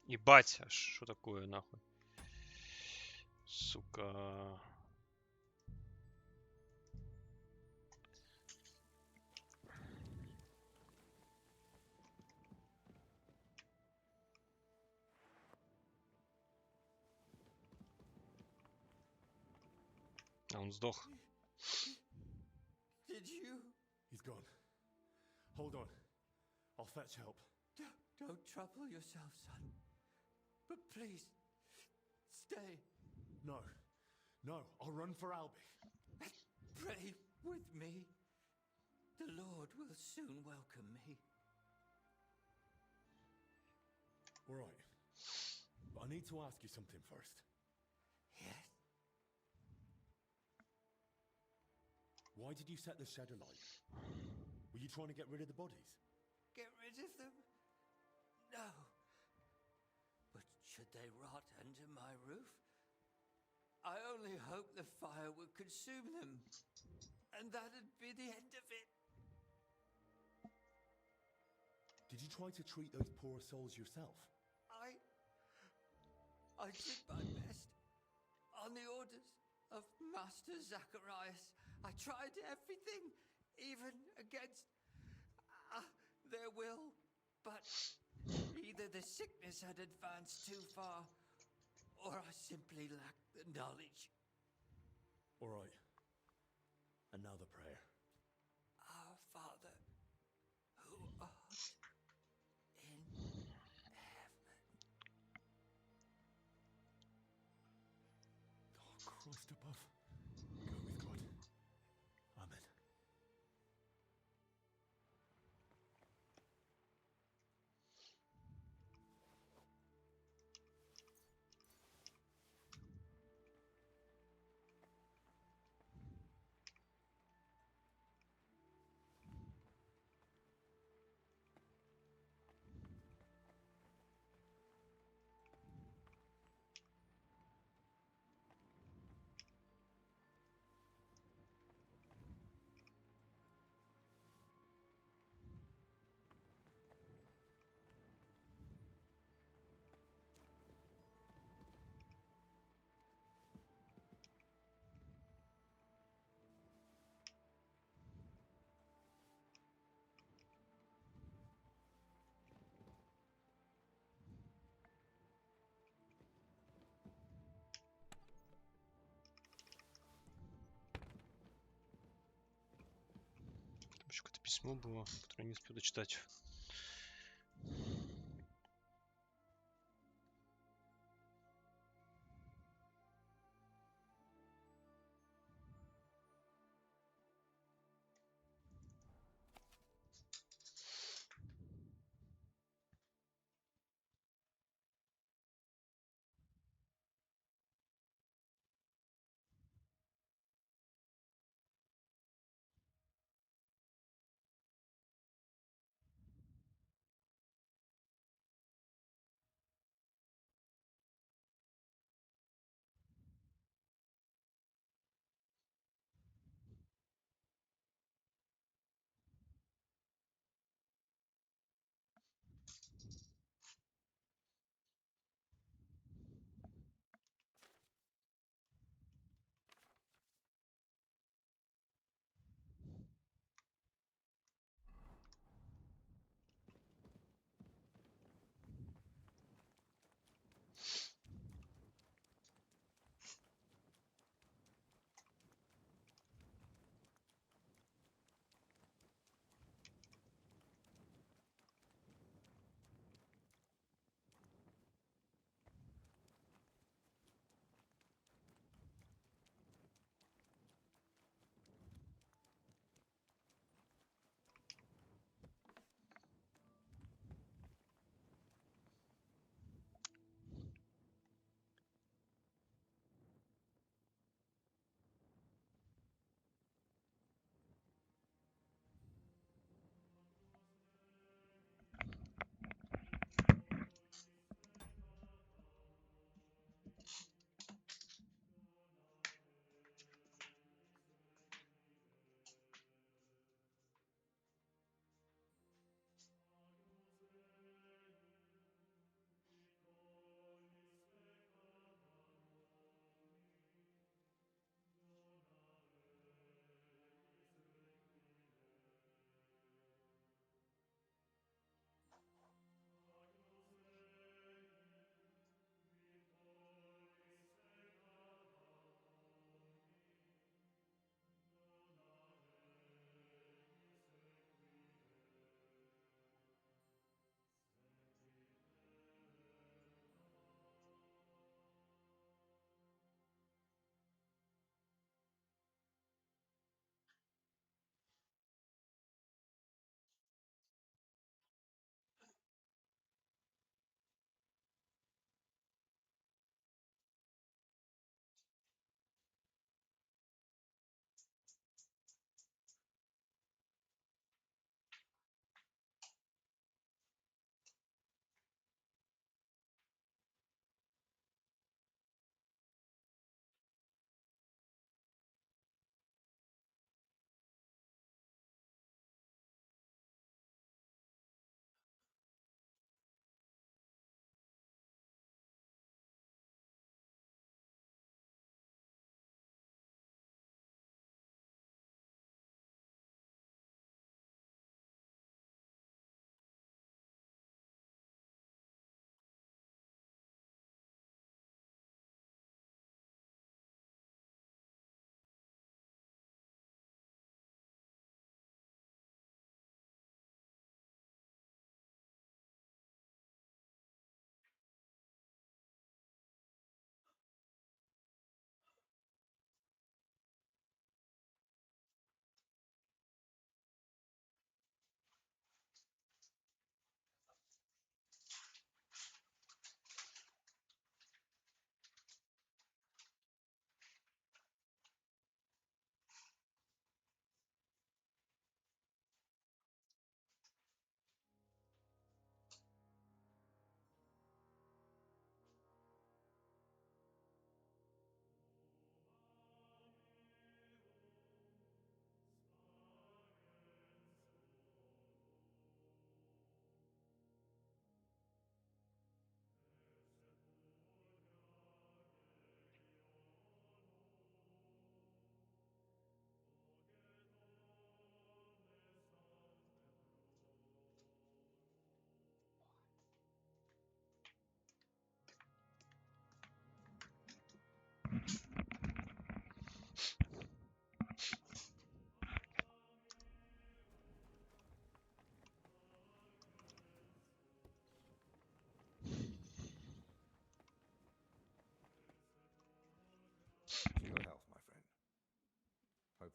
Speaker 1: Ебать, а что такое нахуй? Сука. А он сдох.
Speaker 4: Did you?
Speaker 7: He's gone. Hold on. I'll fetch help.
Speaker 4: Don't trouble yourself, son. But please, stay.
Speaker 7: No. No, I'll run for Albie.
Speaker 4: Pray with me. The Lord will soon welcome me.
Speaker 7: All right. But I need to ask you something first.
Speaker 4: Yes.
Speaker 7: Why did you set the shed alight? Were you trying to get rid of the bodies?
Speaker 4: Get rid of them? No. But should they rot under my roof? I only hope the fire would consume them. And that'd be the end of it.
Speaker 7: Did you try to treat those poor souls yourself?
Speaker 4: I did my best. On the orders of Master Zacharias, I tried everything, even against their will. But either the sickness had advanced too far, or I simply lacked the knowledge.
Speaker 7: All right. And now the prayer.
Speaker 4: Our Father, who art in heaven.
Speaker 7: Oh, Christ above. Go with God. Amen.
Speaker 1: письмо было, которое не успел дочитать.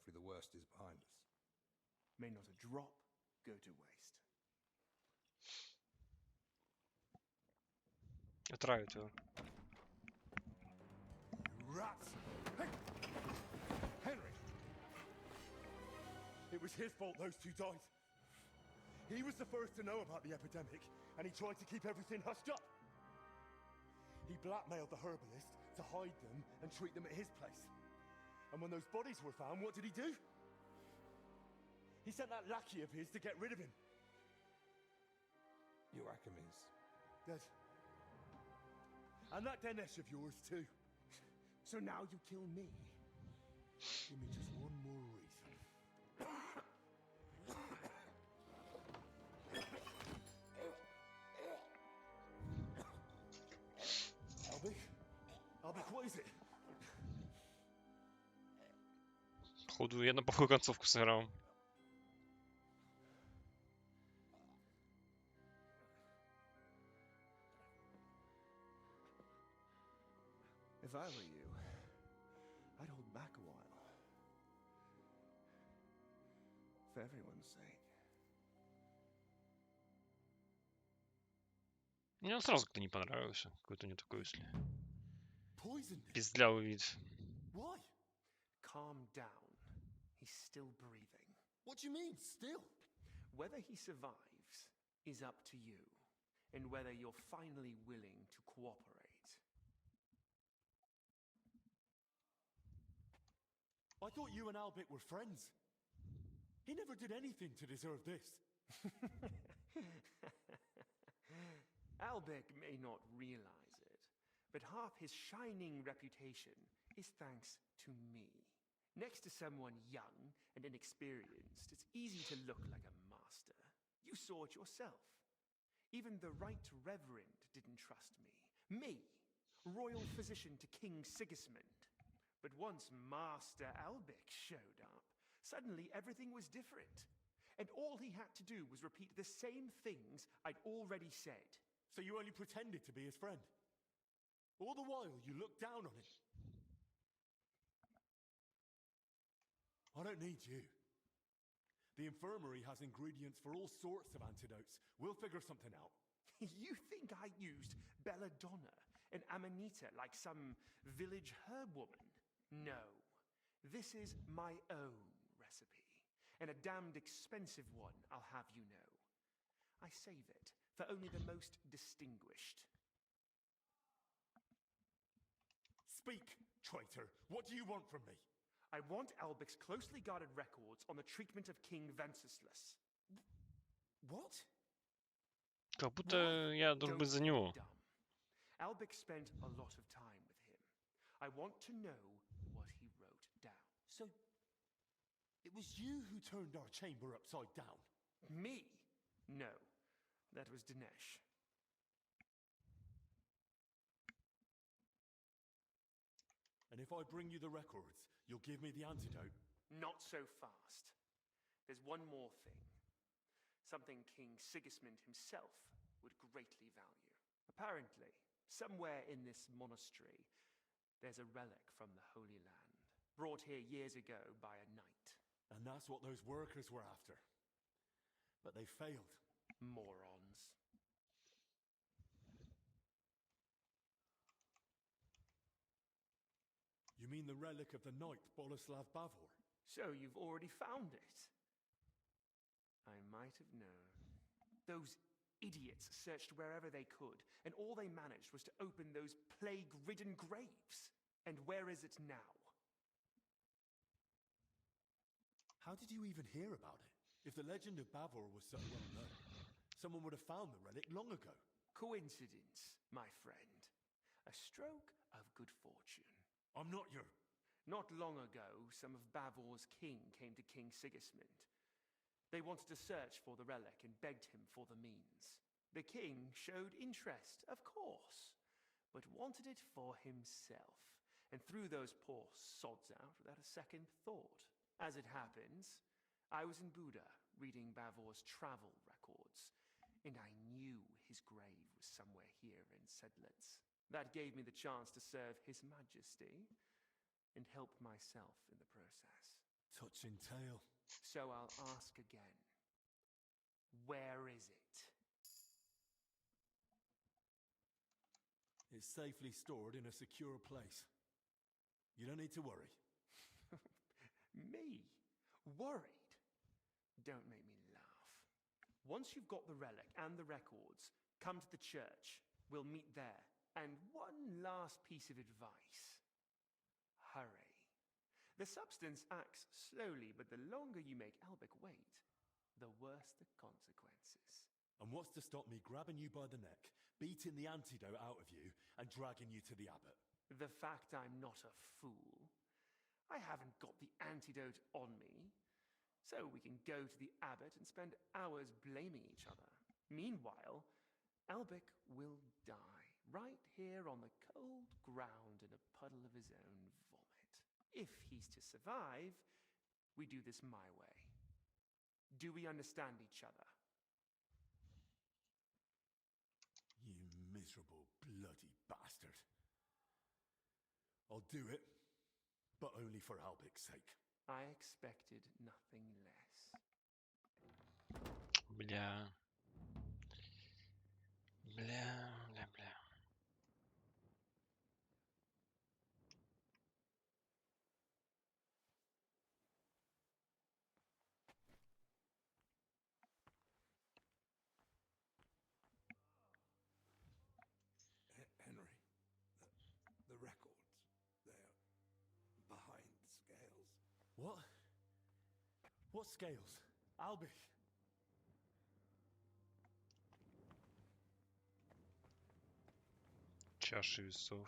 Speaker 5: hopefully the worst is behind us.
Speaker 2: May not a drop go to waste.
Speaker 1: Отравить его.
Speaker 7: Rats! Hey! Henry! It was his fault those two died. He was the first to know about the epidemic, and he tried to keep everything hushed up. He blackmailed the herbalist to hide them and treat them at his place. And when those bodies were found, what did he do? He sent that lackey of his to get rid of him.
Speaker 5: Joachim's
Speaker 7: Dead. And that Dinesh of yours too. So now you kill me. Give me just one more reason. Albik, what is it?
Speaker 1: Походу, я на плохую концовку сыграл.
Speaker 2: If I were you, I'd hold back a while. For everyone's sake.
Speaker 1: Мне он сразу как-то не понравился. Какой-то у него такой, если...
Speaker 7: Poisoned.
Speaker 1: Пиздлявый вид.
Speaker 7: Why?
Speaker 10: Calm down. He's still breathing.
Speaker 7: What do you mean, still?
Speaker 10: Whether he survives is up to you, and whether you're finally willing to cooperate.
Speaker 7: I thought you and Albik were friends. He never did anything to deserve this.
Speaker 10: Albik may not realize it, but half his shining reputation is thanks to me. Next to someone young and inexperienced, it's easy to look like a master. You saw it yourself. Even the Right Reverend didn't trust me. Me, royal physician to King Sigismund. But once Master Albik showed up, suddenly everything was different. And all he had to do was repeat the same things I'd already said.
Speaker 7: So you only pretended to be his friend? All the while you looked down on him? I don't need you. The infirmary has ingredients for all sorts of antidotes. We'll figure something out.
Speaker 10: You think I used belladonna and amanita like some village herb woman? No. This is my own recipe, and a damned expensive one, I'll have you know. I save it for only the most distinguished.
Speaker 7: Speak, traitor. What do you want from me?
Speaker 10: I want Albik's closely guarded records on the treatment of King Wenceslas.
Speaker 7: What?
Speaker 1: Как будто я должен быть за него.
Speaker 10: Dumb. Albik spent a lot of time with him. I want to know what he wrote down.
Speaker 7: So, it was you who turned our chamber upside down?
Speaker 10: Me? No, that was Dinesh.
Speaker 7: And if I bring you the records, you'll give me the antidote?
Speaker 10: Not so fast. There's one more thing. Something King Sigismund himself would greatly value. Apparently, somewhere in this monastery, there's a relic from the Holy Land, brought here years ago by a knight.
Speaker 7: And that's what those workers were after. But they failed.
Speaker 10: Morons.
Speaker 7: You mean the relic of the knight Boleslav Bavor?
Speaker 10: So you've already found it? I might have known. Those idiots searched wherever they could, and all they managed was to open those plague-ridden graves. And where is it now?
Speaker 7: How did you even hear about it? If the legend of Bavor was so well known, someone would have found the relic long ago.
Speaker 10: Coincidence, my friend. A stroke of good fortune.
Speaker 7: I'm not your...
Speaker 10: Not long ago, some of Bavor's king came to King Sigismund. They wanted to search for the relic and begged him for the means. The king showed interest, of course, but wanted it for himself, and threw those poor sods out without a second thought. As it happens, I was in Buda reading Bavor's travel records, and I knew his grave was somewhere here in Sedlitz. That gave me the chance to serve His Majesty and help myself in the process.
Speaker 7: touching tale.
Speaker 10: So I'll ask again. Where is it?
Speaker 7: It's safely stored in a secure place. You don't need to worry.
Speaker 10: Me? Worried? Don't make me laugh. Once you've got the relic and the records, come to the church. We'll meet there. And one last piece of advice. Hurry. The substance acts slowly, but the longer you make Albic wait, the worse the consequences.
Speaker 7: And what's to stop me grabbing you by the neck, beating the antidote out of you, and dragging you to the abbot?
Speaker 10: The fact I'm not a fool. I haven't got the antidote on me, so we can go to the abbot and spend hours blaming each other. Meanwhile, Albic will die right here on the cold ground in a puddle of his own vomit. If he's to survive, we do this my way. Do we understand each other?
Speaker 7: You miserable bloody bastard. I'll do it, but only for Albic's sake.
Speaker 10: I expected nothing less.
Speaker 1: Бля. Бля.
Speaker 7: Henry, the records, they're behind scales. What? What scales? Albic?
Speaker 1: Чаши весов.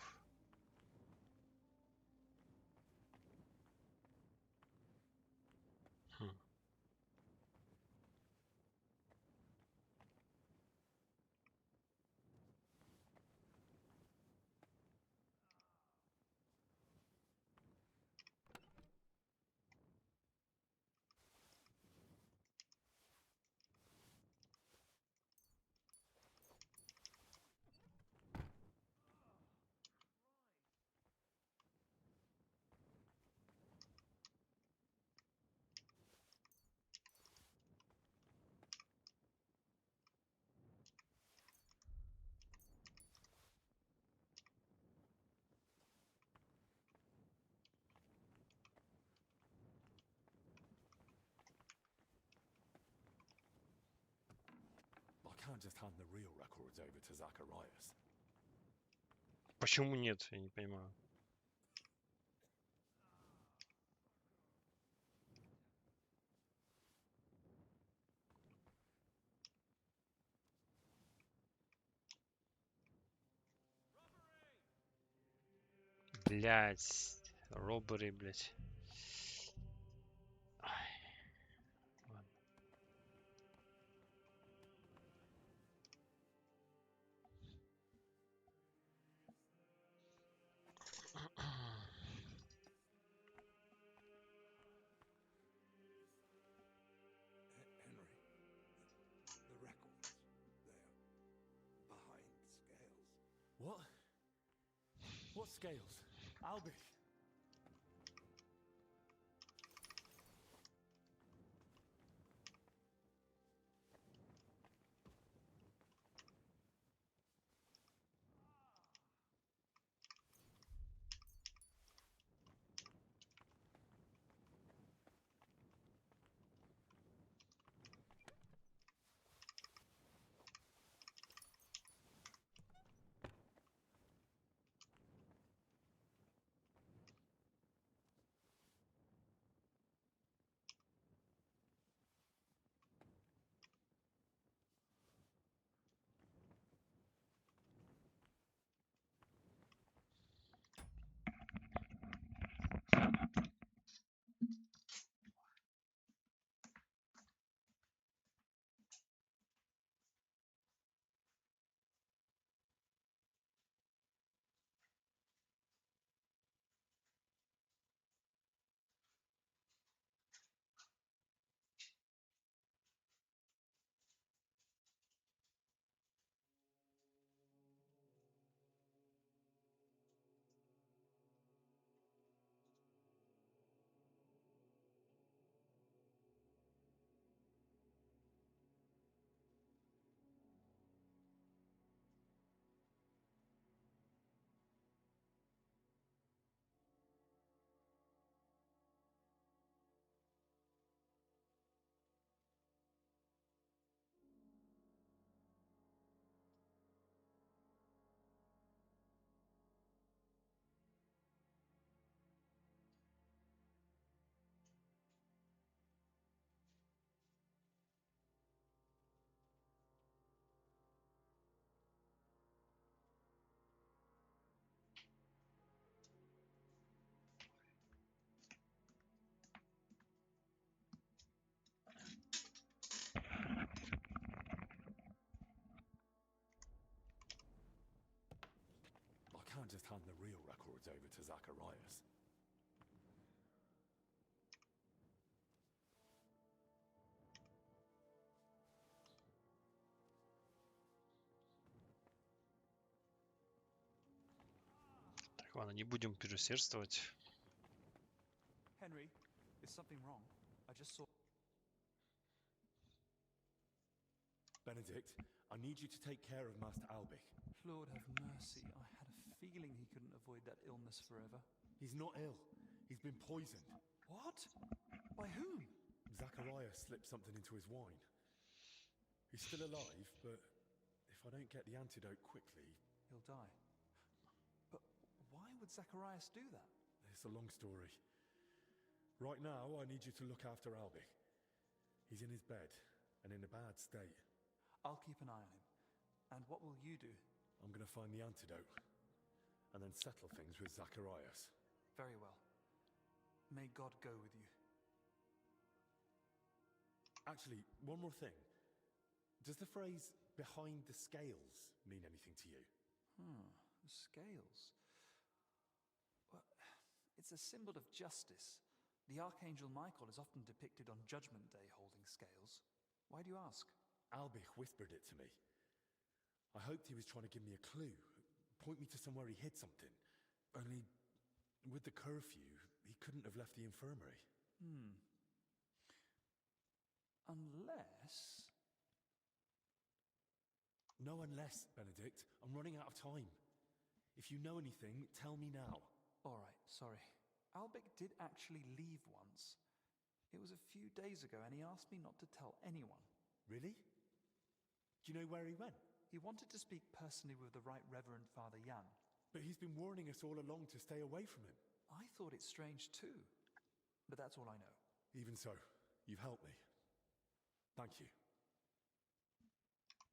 Speaker 7: I can't just hand the real records over to Zacharias.
Speaker 1: Почему нет? Я не понимаю. Блять. Роббери, блять. Ладно.
Speaker 7: Henry, the records, they're behind scales. What? What scales? Albic? records over to Zacharias.
Speaker 1: Так, ладно, не будем переусердствовать.
Speaker 11: Henry, is something wrong? I just saw.
Speaker 7: Benedict, I need you to take care of Master Albich.
Speaker 11: Lord have mercy. I had a feeling he couldn't avoid that illness forever.
Speaker 7: He's not ill. He's been poisoned.
Speaker 11: What? By whom?
Speaker 7: Zacharias slipped something into his wine. He's still alive, but if I don't get the antidote quickly...
Speaker 11: He'll die. But why would Zacharias do that?
Speaker 7: It's a long story. Right now, I need you to look after Albich. He's in his bed and in a bad state.
Speaker 11: I'll keep an eye on him. And what will you do?
Speaker 7: I'm going to find the antidote and then settle things with Zacharias.
Speaker 11: Very well. May God go with you.
Speaker 7: Actually, one more thing. Does the phrase behind the scales mean anything to you?
Speaker 11: The scales. Well, it's a symbol of justice. The Archangel Michael is often depicted on Judgment Day holding scales. Why do you ask?
Speaker 7: Albich whispered it to me. I hoped he was trying to give me a clue, point me to somewhere he hid something. Only, with the curfew, he couldn't have left the infirmary.
Speaker 11: Unless...
Speaker 7: No unless, Benedict. I'm running out of time. If you know anything, tell me now.
Speaker 11: All right, sorry. Albich did actually leave once. It was a few days ago, and he asked me not to tell anyone.
Speaker 7: Really? Do you know where he went?
Speaker 11: He wanted to speak personally with the Right Reverend Father Jan.
Speaker 7: But he's been warning us all along to stay away from him.
Speaker 11: I thought it strange too. But that's all I know.
Speaker 7: Even so, you've helped me. Thank you.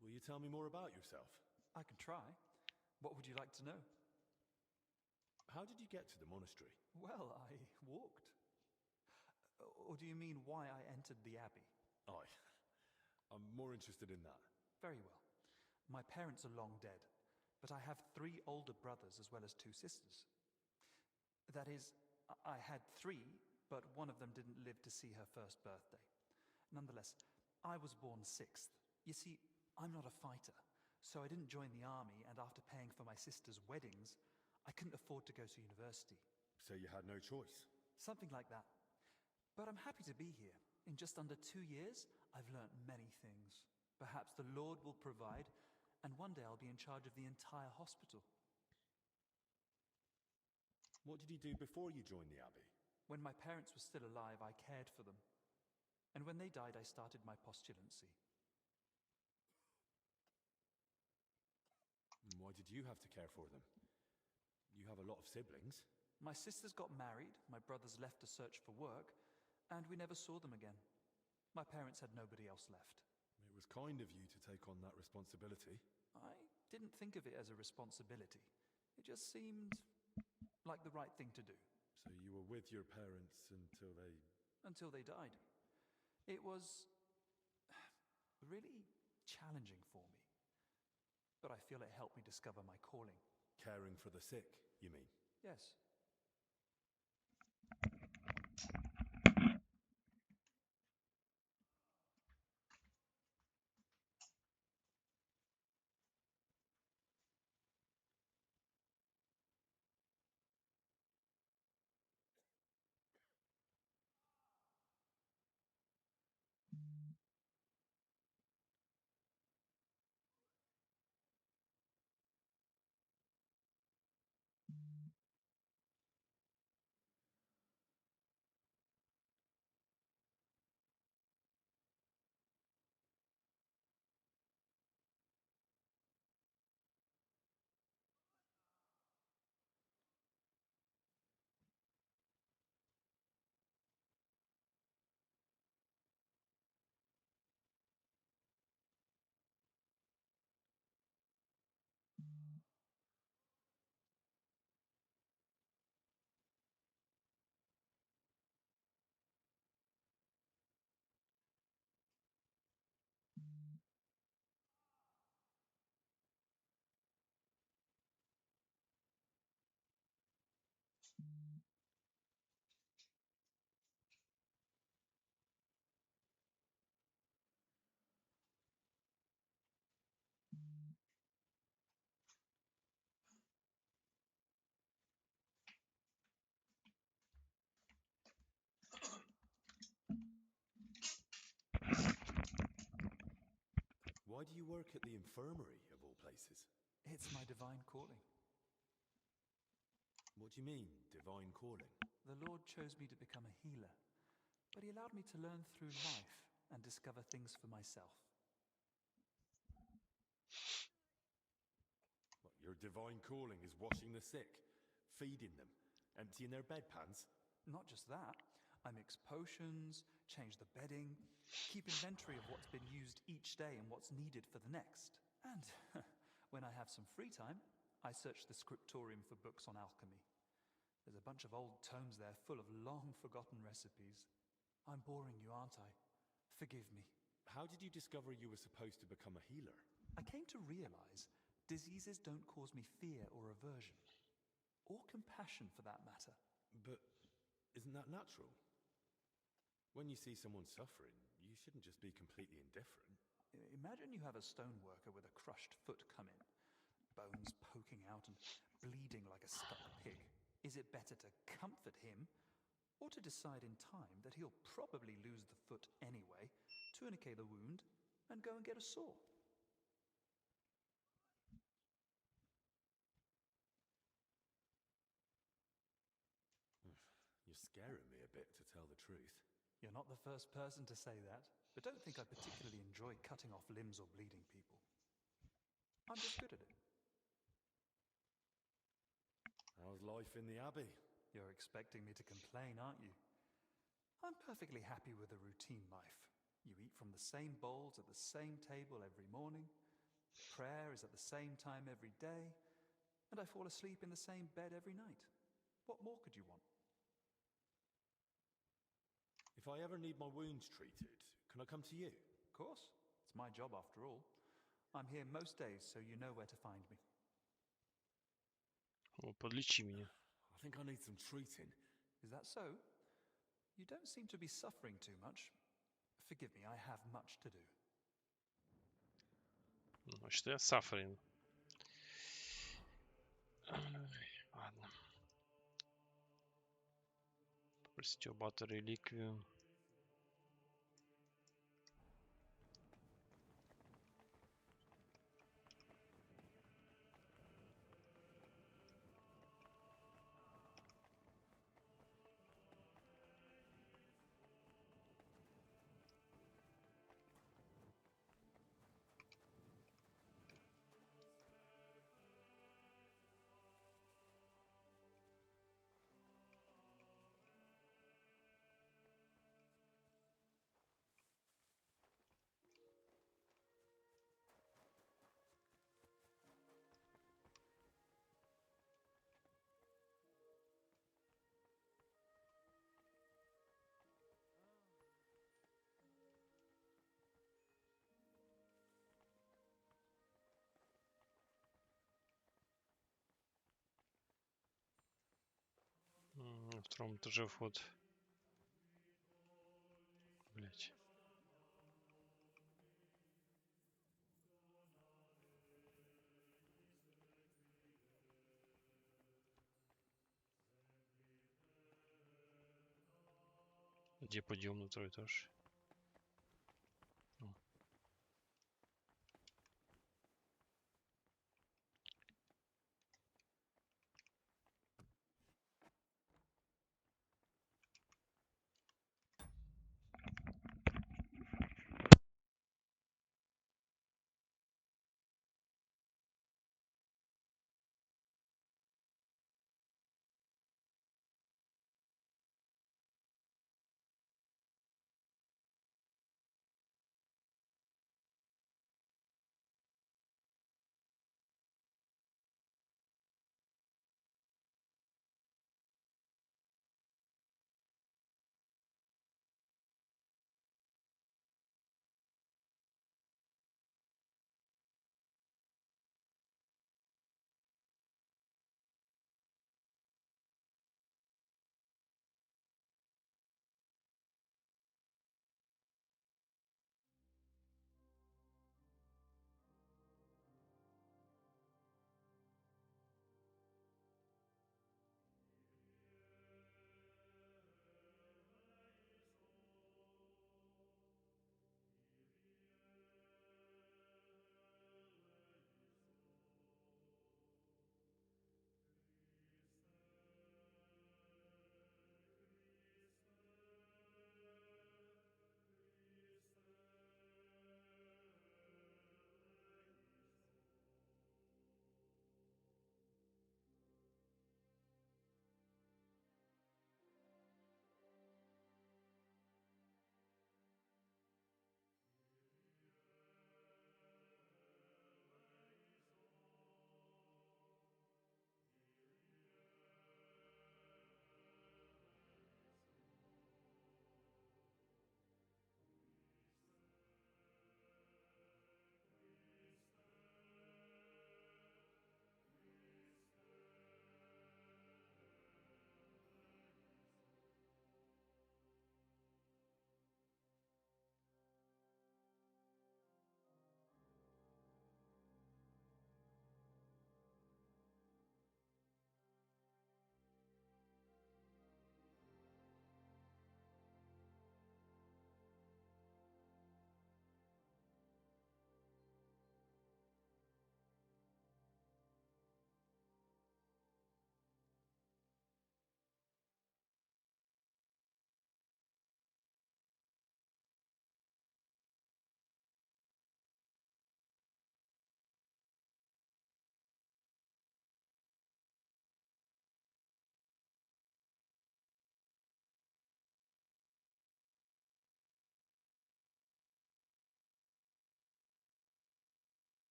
Speaker 7: Will you tell me more about yourself?
Speaker 11: I can try. What would you like to know?
Speaker 7: How did you get to the monastery?
Speaker 11: Well, I walked. Or do you mean why I entered the abbey?
Speaker 7: I'm more interested in that.
Speaker 11: Very well. My parents are long dead, but I have 3 older brothers as well as 2 sisters. That is, I had 3, but one of them didn't live to see her first birthday. Nonetheless, I was born 6th. You see, I'm not a fighter, so I didn't join the army, and after paying for my sister's weddings, I couldn't afford to go to university.
Speaker 7: So you had no choice?
Speaker 11: Something like that. But I'm happy to be here. In just under 2 years, I've learnt many things. Perhaps the Lord will provide, and one day I'll be in charge of the entire hospital.
Speaker 7: What did you do before you joined the abbey?
Speaker 11: When my parents were still alive, I cared for them. And when they died, I started my postulancy.
Speaker 7: Why did you have to care for them? You have a lot of siblings.
Speaker 11: My sisters got married, my brothers left to search for work, and we never saw them again. My parents had nobody else left.
Speaker 7: It was kind of you to take on that responsibility.
Speaker 11: I didn't think of it as a responsibility. It just seemed like the right thing to do.
Speaker 7: So you were with your parents until they...
Speaker 11: Until they died. It was really challenging for me. But I feel it helped me discover my calling.
Speaker 7: Caring for the sick, you mean?
Speaker 11: Yes.
Speaker 7: Why do you work at the infirmary, of all places?
Speaker 11: It's my divine calling.
Speaker 7: What do you mean, divine calling?
Speaker 11: The Lord chose me to become a healer, but he allowed me to learn through life and discover things for myself.
Speaker 7: What, your divine calling is washing the sick, feeding them, emptying their bedpans?
Speaker 11: Not just that, I mix potions, change the bedding, keep inventory of what's been used each day and what's needed for the next. And when I have some free time, I search the scriptorium for books on alchemy. There's a bunch of old tomes there full of long-forgotten recipes. I'm boring you, aren't I? Forgive me.
Speaker 7: How did you discover you were supposed to become a healer?
Speaker 11: I came to realize diseases don't cause me fear or aversion, or compassion for that matter.
Speaker 7: But isn't that natural? When you see someone suffering, you shouldn't just be completely indifferent.
Speaker 11: Imagine you have a stoneworker with a crushed foot come in, bones poking out and bleeding like a stuck pig. Is it better to comfort him, or to decide in time that he'll probably lose the foot anyway, tourniquet the wound, and go and get a saw?
Speaker 7: You're scaring me a bit, to tell the truth.
Speaker 11: You're not the first person to say that, but don't think I particularly enjoy cutting off limbs or bleeding people. I'm just good at it.
Speaker 7: How's life in the Abbey?
Speaker 11: You're expecting me to complain, aren't you? I'm perfectly happy with a routine life. You eat from the same bowls at the same table every morning. Prayer is at the same time every day. And I fall asleep in the same bed every night. What more could you want?
Speaker 7: If I ever need my wounds treated, can I come to you?
Speaker 11: Of course. It's my job after all. I'm here most days, so you know where to find me.
Speaker 1: О, подлечи меня.
Speaker 7: I think I need some treating.
Speaker 11: Is that so? You don't seem to be suffering too much. Forgive me, I have much to do.
Speaker 1: Значит, я suffering. Ладно. Попросить у Бата реликвию. На втором этаже вход. Блять. Где подъем на второй этаж?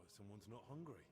Speaker 7: like someone's not hungry.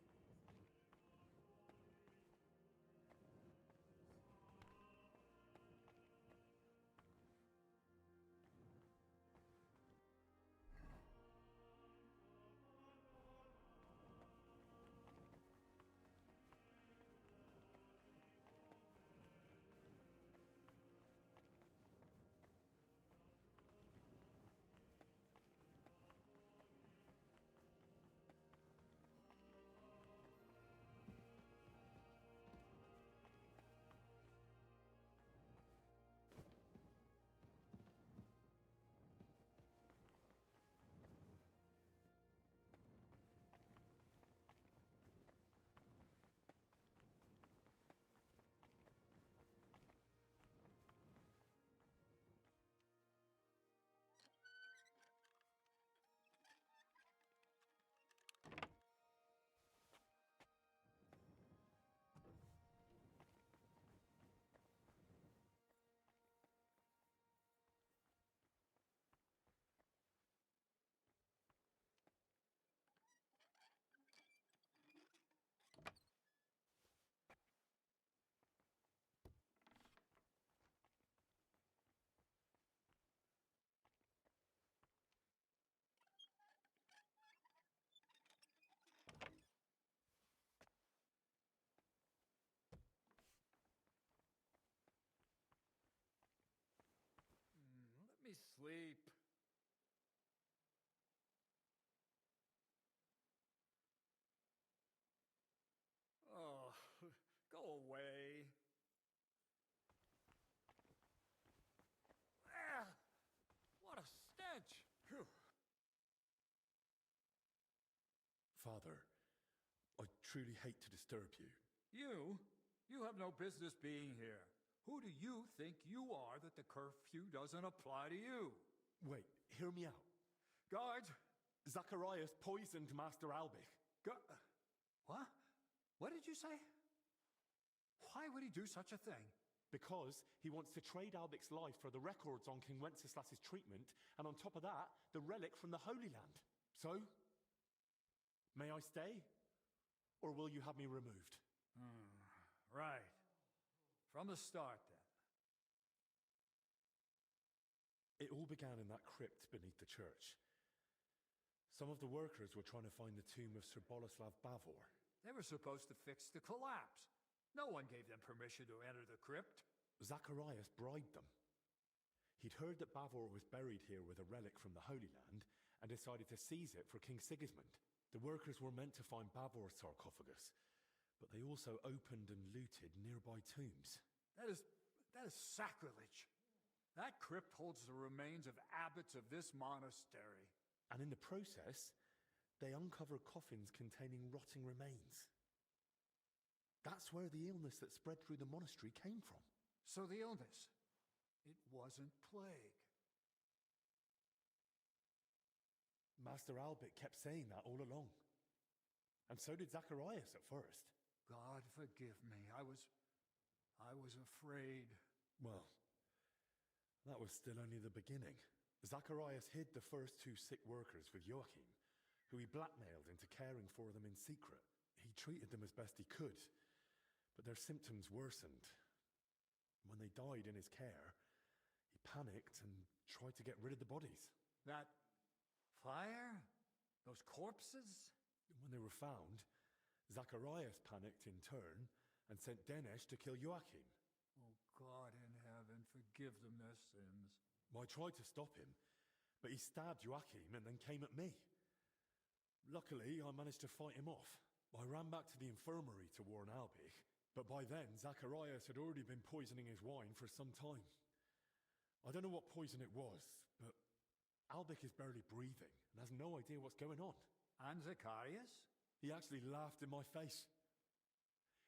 Speaker 9: Let me sleep. Oh, go away. Ah, what a stench. Phew.
Speaker 7: Father, I truly hate to disturb you.
Speaker 9: You? You have no business being here. Who do you think you are that the curfew doesn't apply to you?
Speaker 7: Wait, hear me out.
Speaker 9: Guards!
Speaker 7: Zacharias poisoned Master Albich.
Speaker 9: What? What did you say? Why would he do such a thing?
Speaker 7: Because he wants to trade Albich's life for the records on King Wenceslas's treatment, and on top of that, the relic from the Holy Land. So, may I stay? Or will you have me removed?
Speaker 9: Right. From the start, then.
Speaker 7: It all began in that crypt beneath the church. Some of the workers were trying to find the tomb of Sir Boleslav Bavor.
Speaker 9: They were supposed to fix the collapse. No one gave them permission to enter the crypt.
Speaker 7: Zacharias bribed them. He'd heard that Bavor was buried here with a relic from the Holy Land and decided to seize it for King Sigismund. The workers were meant to find Bavor's sarcophagus, but they also opened and looted nearby tombs.
Speaker 9: That is sacrilege. That crypt holds the remains of abbots of this monastery.
Speaker 7: And in the process, they uncovered coffins containing rotting remains. That's where the illness that spread through the monastery came from.
Speaker 9: So the illness, it wasn't plague.
Speaker 7: Master Albert kept saying that all along. And so did Zacharias at first.
Speaker 9: God forgive me. I was afraid.
Speaker 7: Well, that was still only the beginning. Zacharias hid the first two sick workers with Joachim, who he blackmailed into caring for them in secret. He treated them as best he could, but their symptoms worsened. When they died in his care, he panicked and tried to get rid of the bodies.
Speaker 9: That fire? Those corpses?
Speaker 7: When they were found, Zacharias panicked in turn and sent Denesh to kill Joachim.
Speaker 9: Oh, God in heaven, forgive them their sins.
Speaker 7: I tried to stop him, but he stabbed Joachim and then came at me. Luckily, I managed to fight him off. I ran back to the infirmary to warn Albich, but by then, Zacharias had already been poisoning his wine for some time. I don't know what poison it was, but Albich is barely breathing and has no idea what's going on.
Speaker 9: And Zacharias?
Speaker 7: He actually laughed in my face.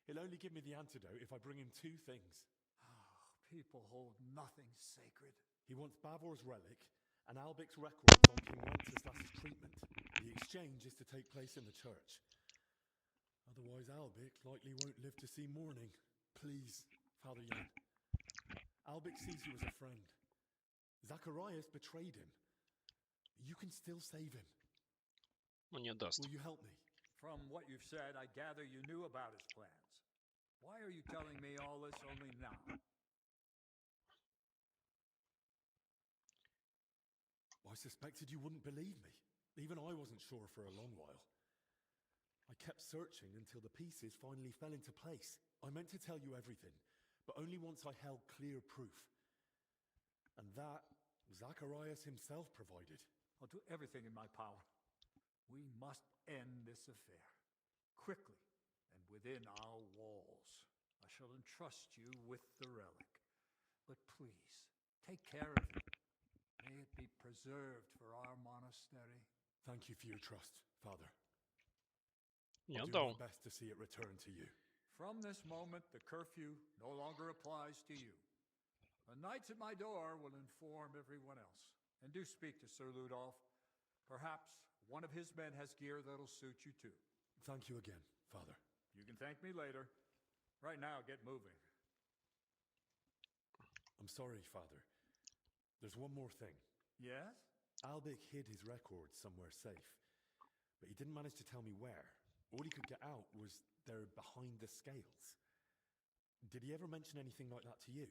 Speaker 7: He'll only give me the antidote if I bring him two things.
Speaker 9: People hold nothing sacred.
Speaker 7: He wants Bavor's relic and Albich's records on King Wenceslas's treatment. The exchange is to take place in the church. Otherwise, Albich likely won't live to see morning. Please, Father Jan. Albich sees you as a friend. Zacharias betrayed him. You can still save him.
Speaker 1: Он не даст.
Speaker 7: Will you help me?
Speaker 9: From what you've said, I gather you knew about his plans. Why are you telling me all this only now?
Speaker 7: I suspected you wouldn't believe me. Even I wasn't sure for a long while. I kept searching until the pieces finally fell into place. I meant to tell you everything, but only once I held clear proof. And that, Zacharias himself provided.
Speaker 9: I'll do everything in my power. We must end this affair. Quickly, and within our walls. I shall entrust you with the relic. But please, take care of it. May it be preserved for our monastery.
Speaker 7: Thank you for your trust, Father.
Speaker 1: Я
Speaker 7: I'll do
Speaker 1: дал.
Speaker 7: my best to see it return to you.
Speaker 9: From this moment, the curfew no longer applies to you. The knights at my door will inform everyone else. And do speak to Sir Ludolf. Perhaps one of his men has gear that'll suit you too.
Speaker 7: Thank you again, Father.
Speaker 9: You can thank me later. Right now, get moving.
Speaker 7: I'm sorry, Father. There's one more thing.
Speaker 9: Yes?
Speaker 7: Albic hid his records somewhere safe, but he didn't manage to tell me where. All he could get out was they're behind the scales. Did he ever mention anything like that to you?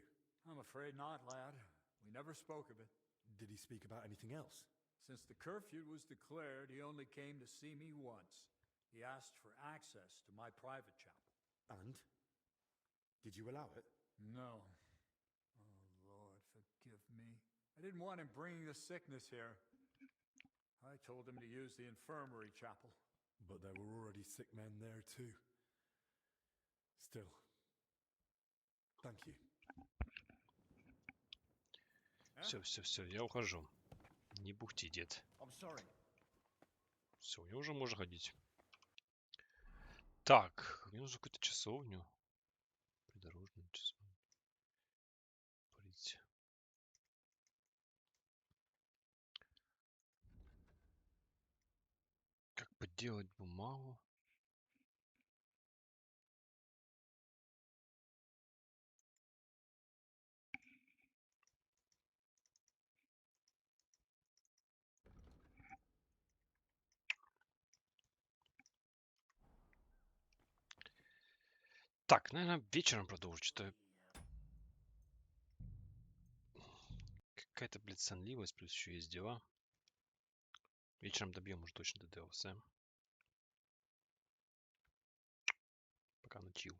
Speaker 9: I'm afraid not, lad. We never spoke of it.
Speaker 7: Did he speak about anything else?
Speaker 9: Since the curfew was declared, he only came to see me once. He asked for access to my private chapel.
Speaker 7: And? Did you allow it?
Speaker 9: No. Oh, Lord, forgive me. I didn't want him bringing the sickness here. I told him to use the infirmary chapel.
Speaker 7: But there were already sick men there too. Still, thank you.
Speaker 1: Все, я ухожу. Не бухти, дед.
Speaker 5: I'm sorry.
Speaker 1: Все, я уже можно ходить. Так, мне нужно какую-то часовню. Придорожную часовню. Прийти. Как подделать бумагу? Так, наверное, вечером продолжу. Что-то какая-то, блядь, сонливость, плюс еще есть дела. Вечером добьем уже точно до DLC. Пока на чил.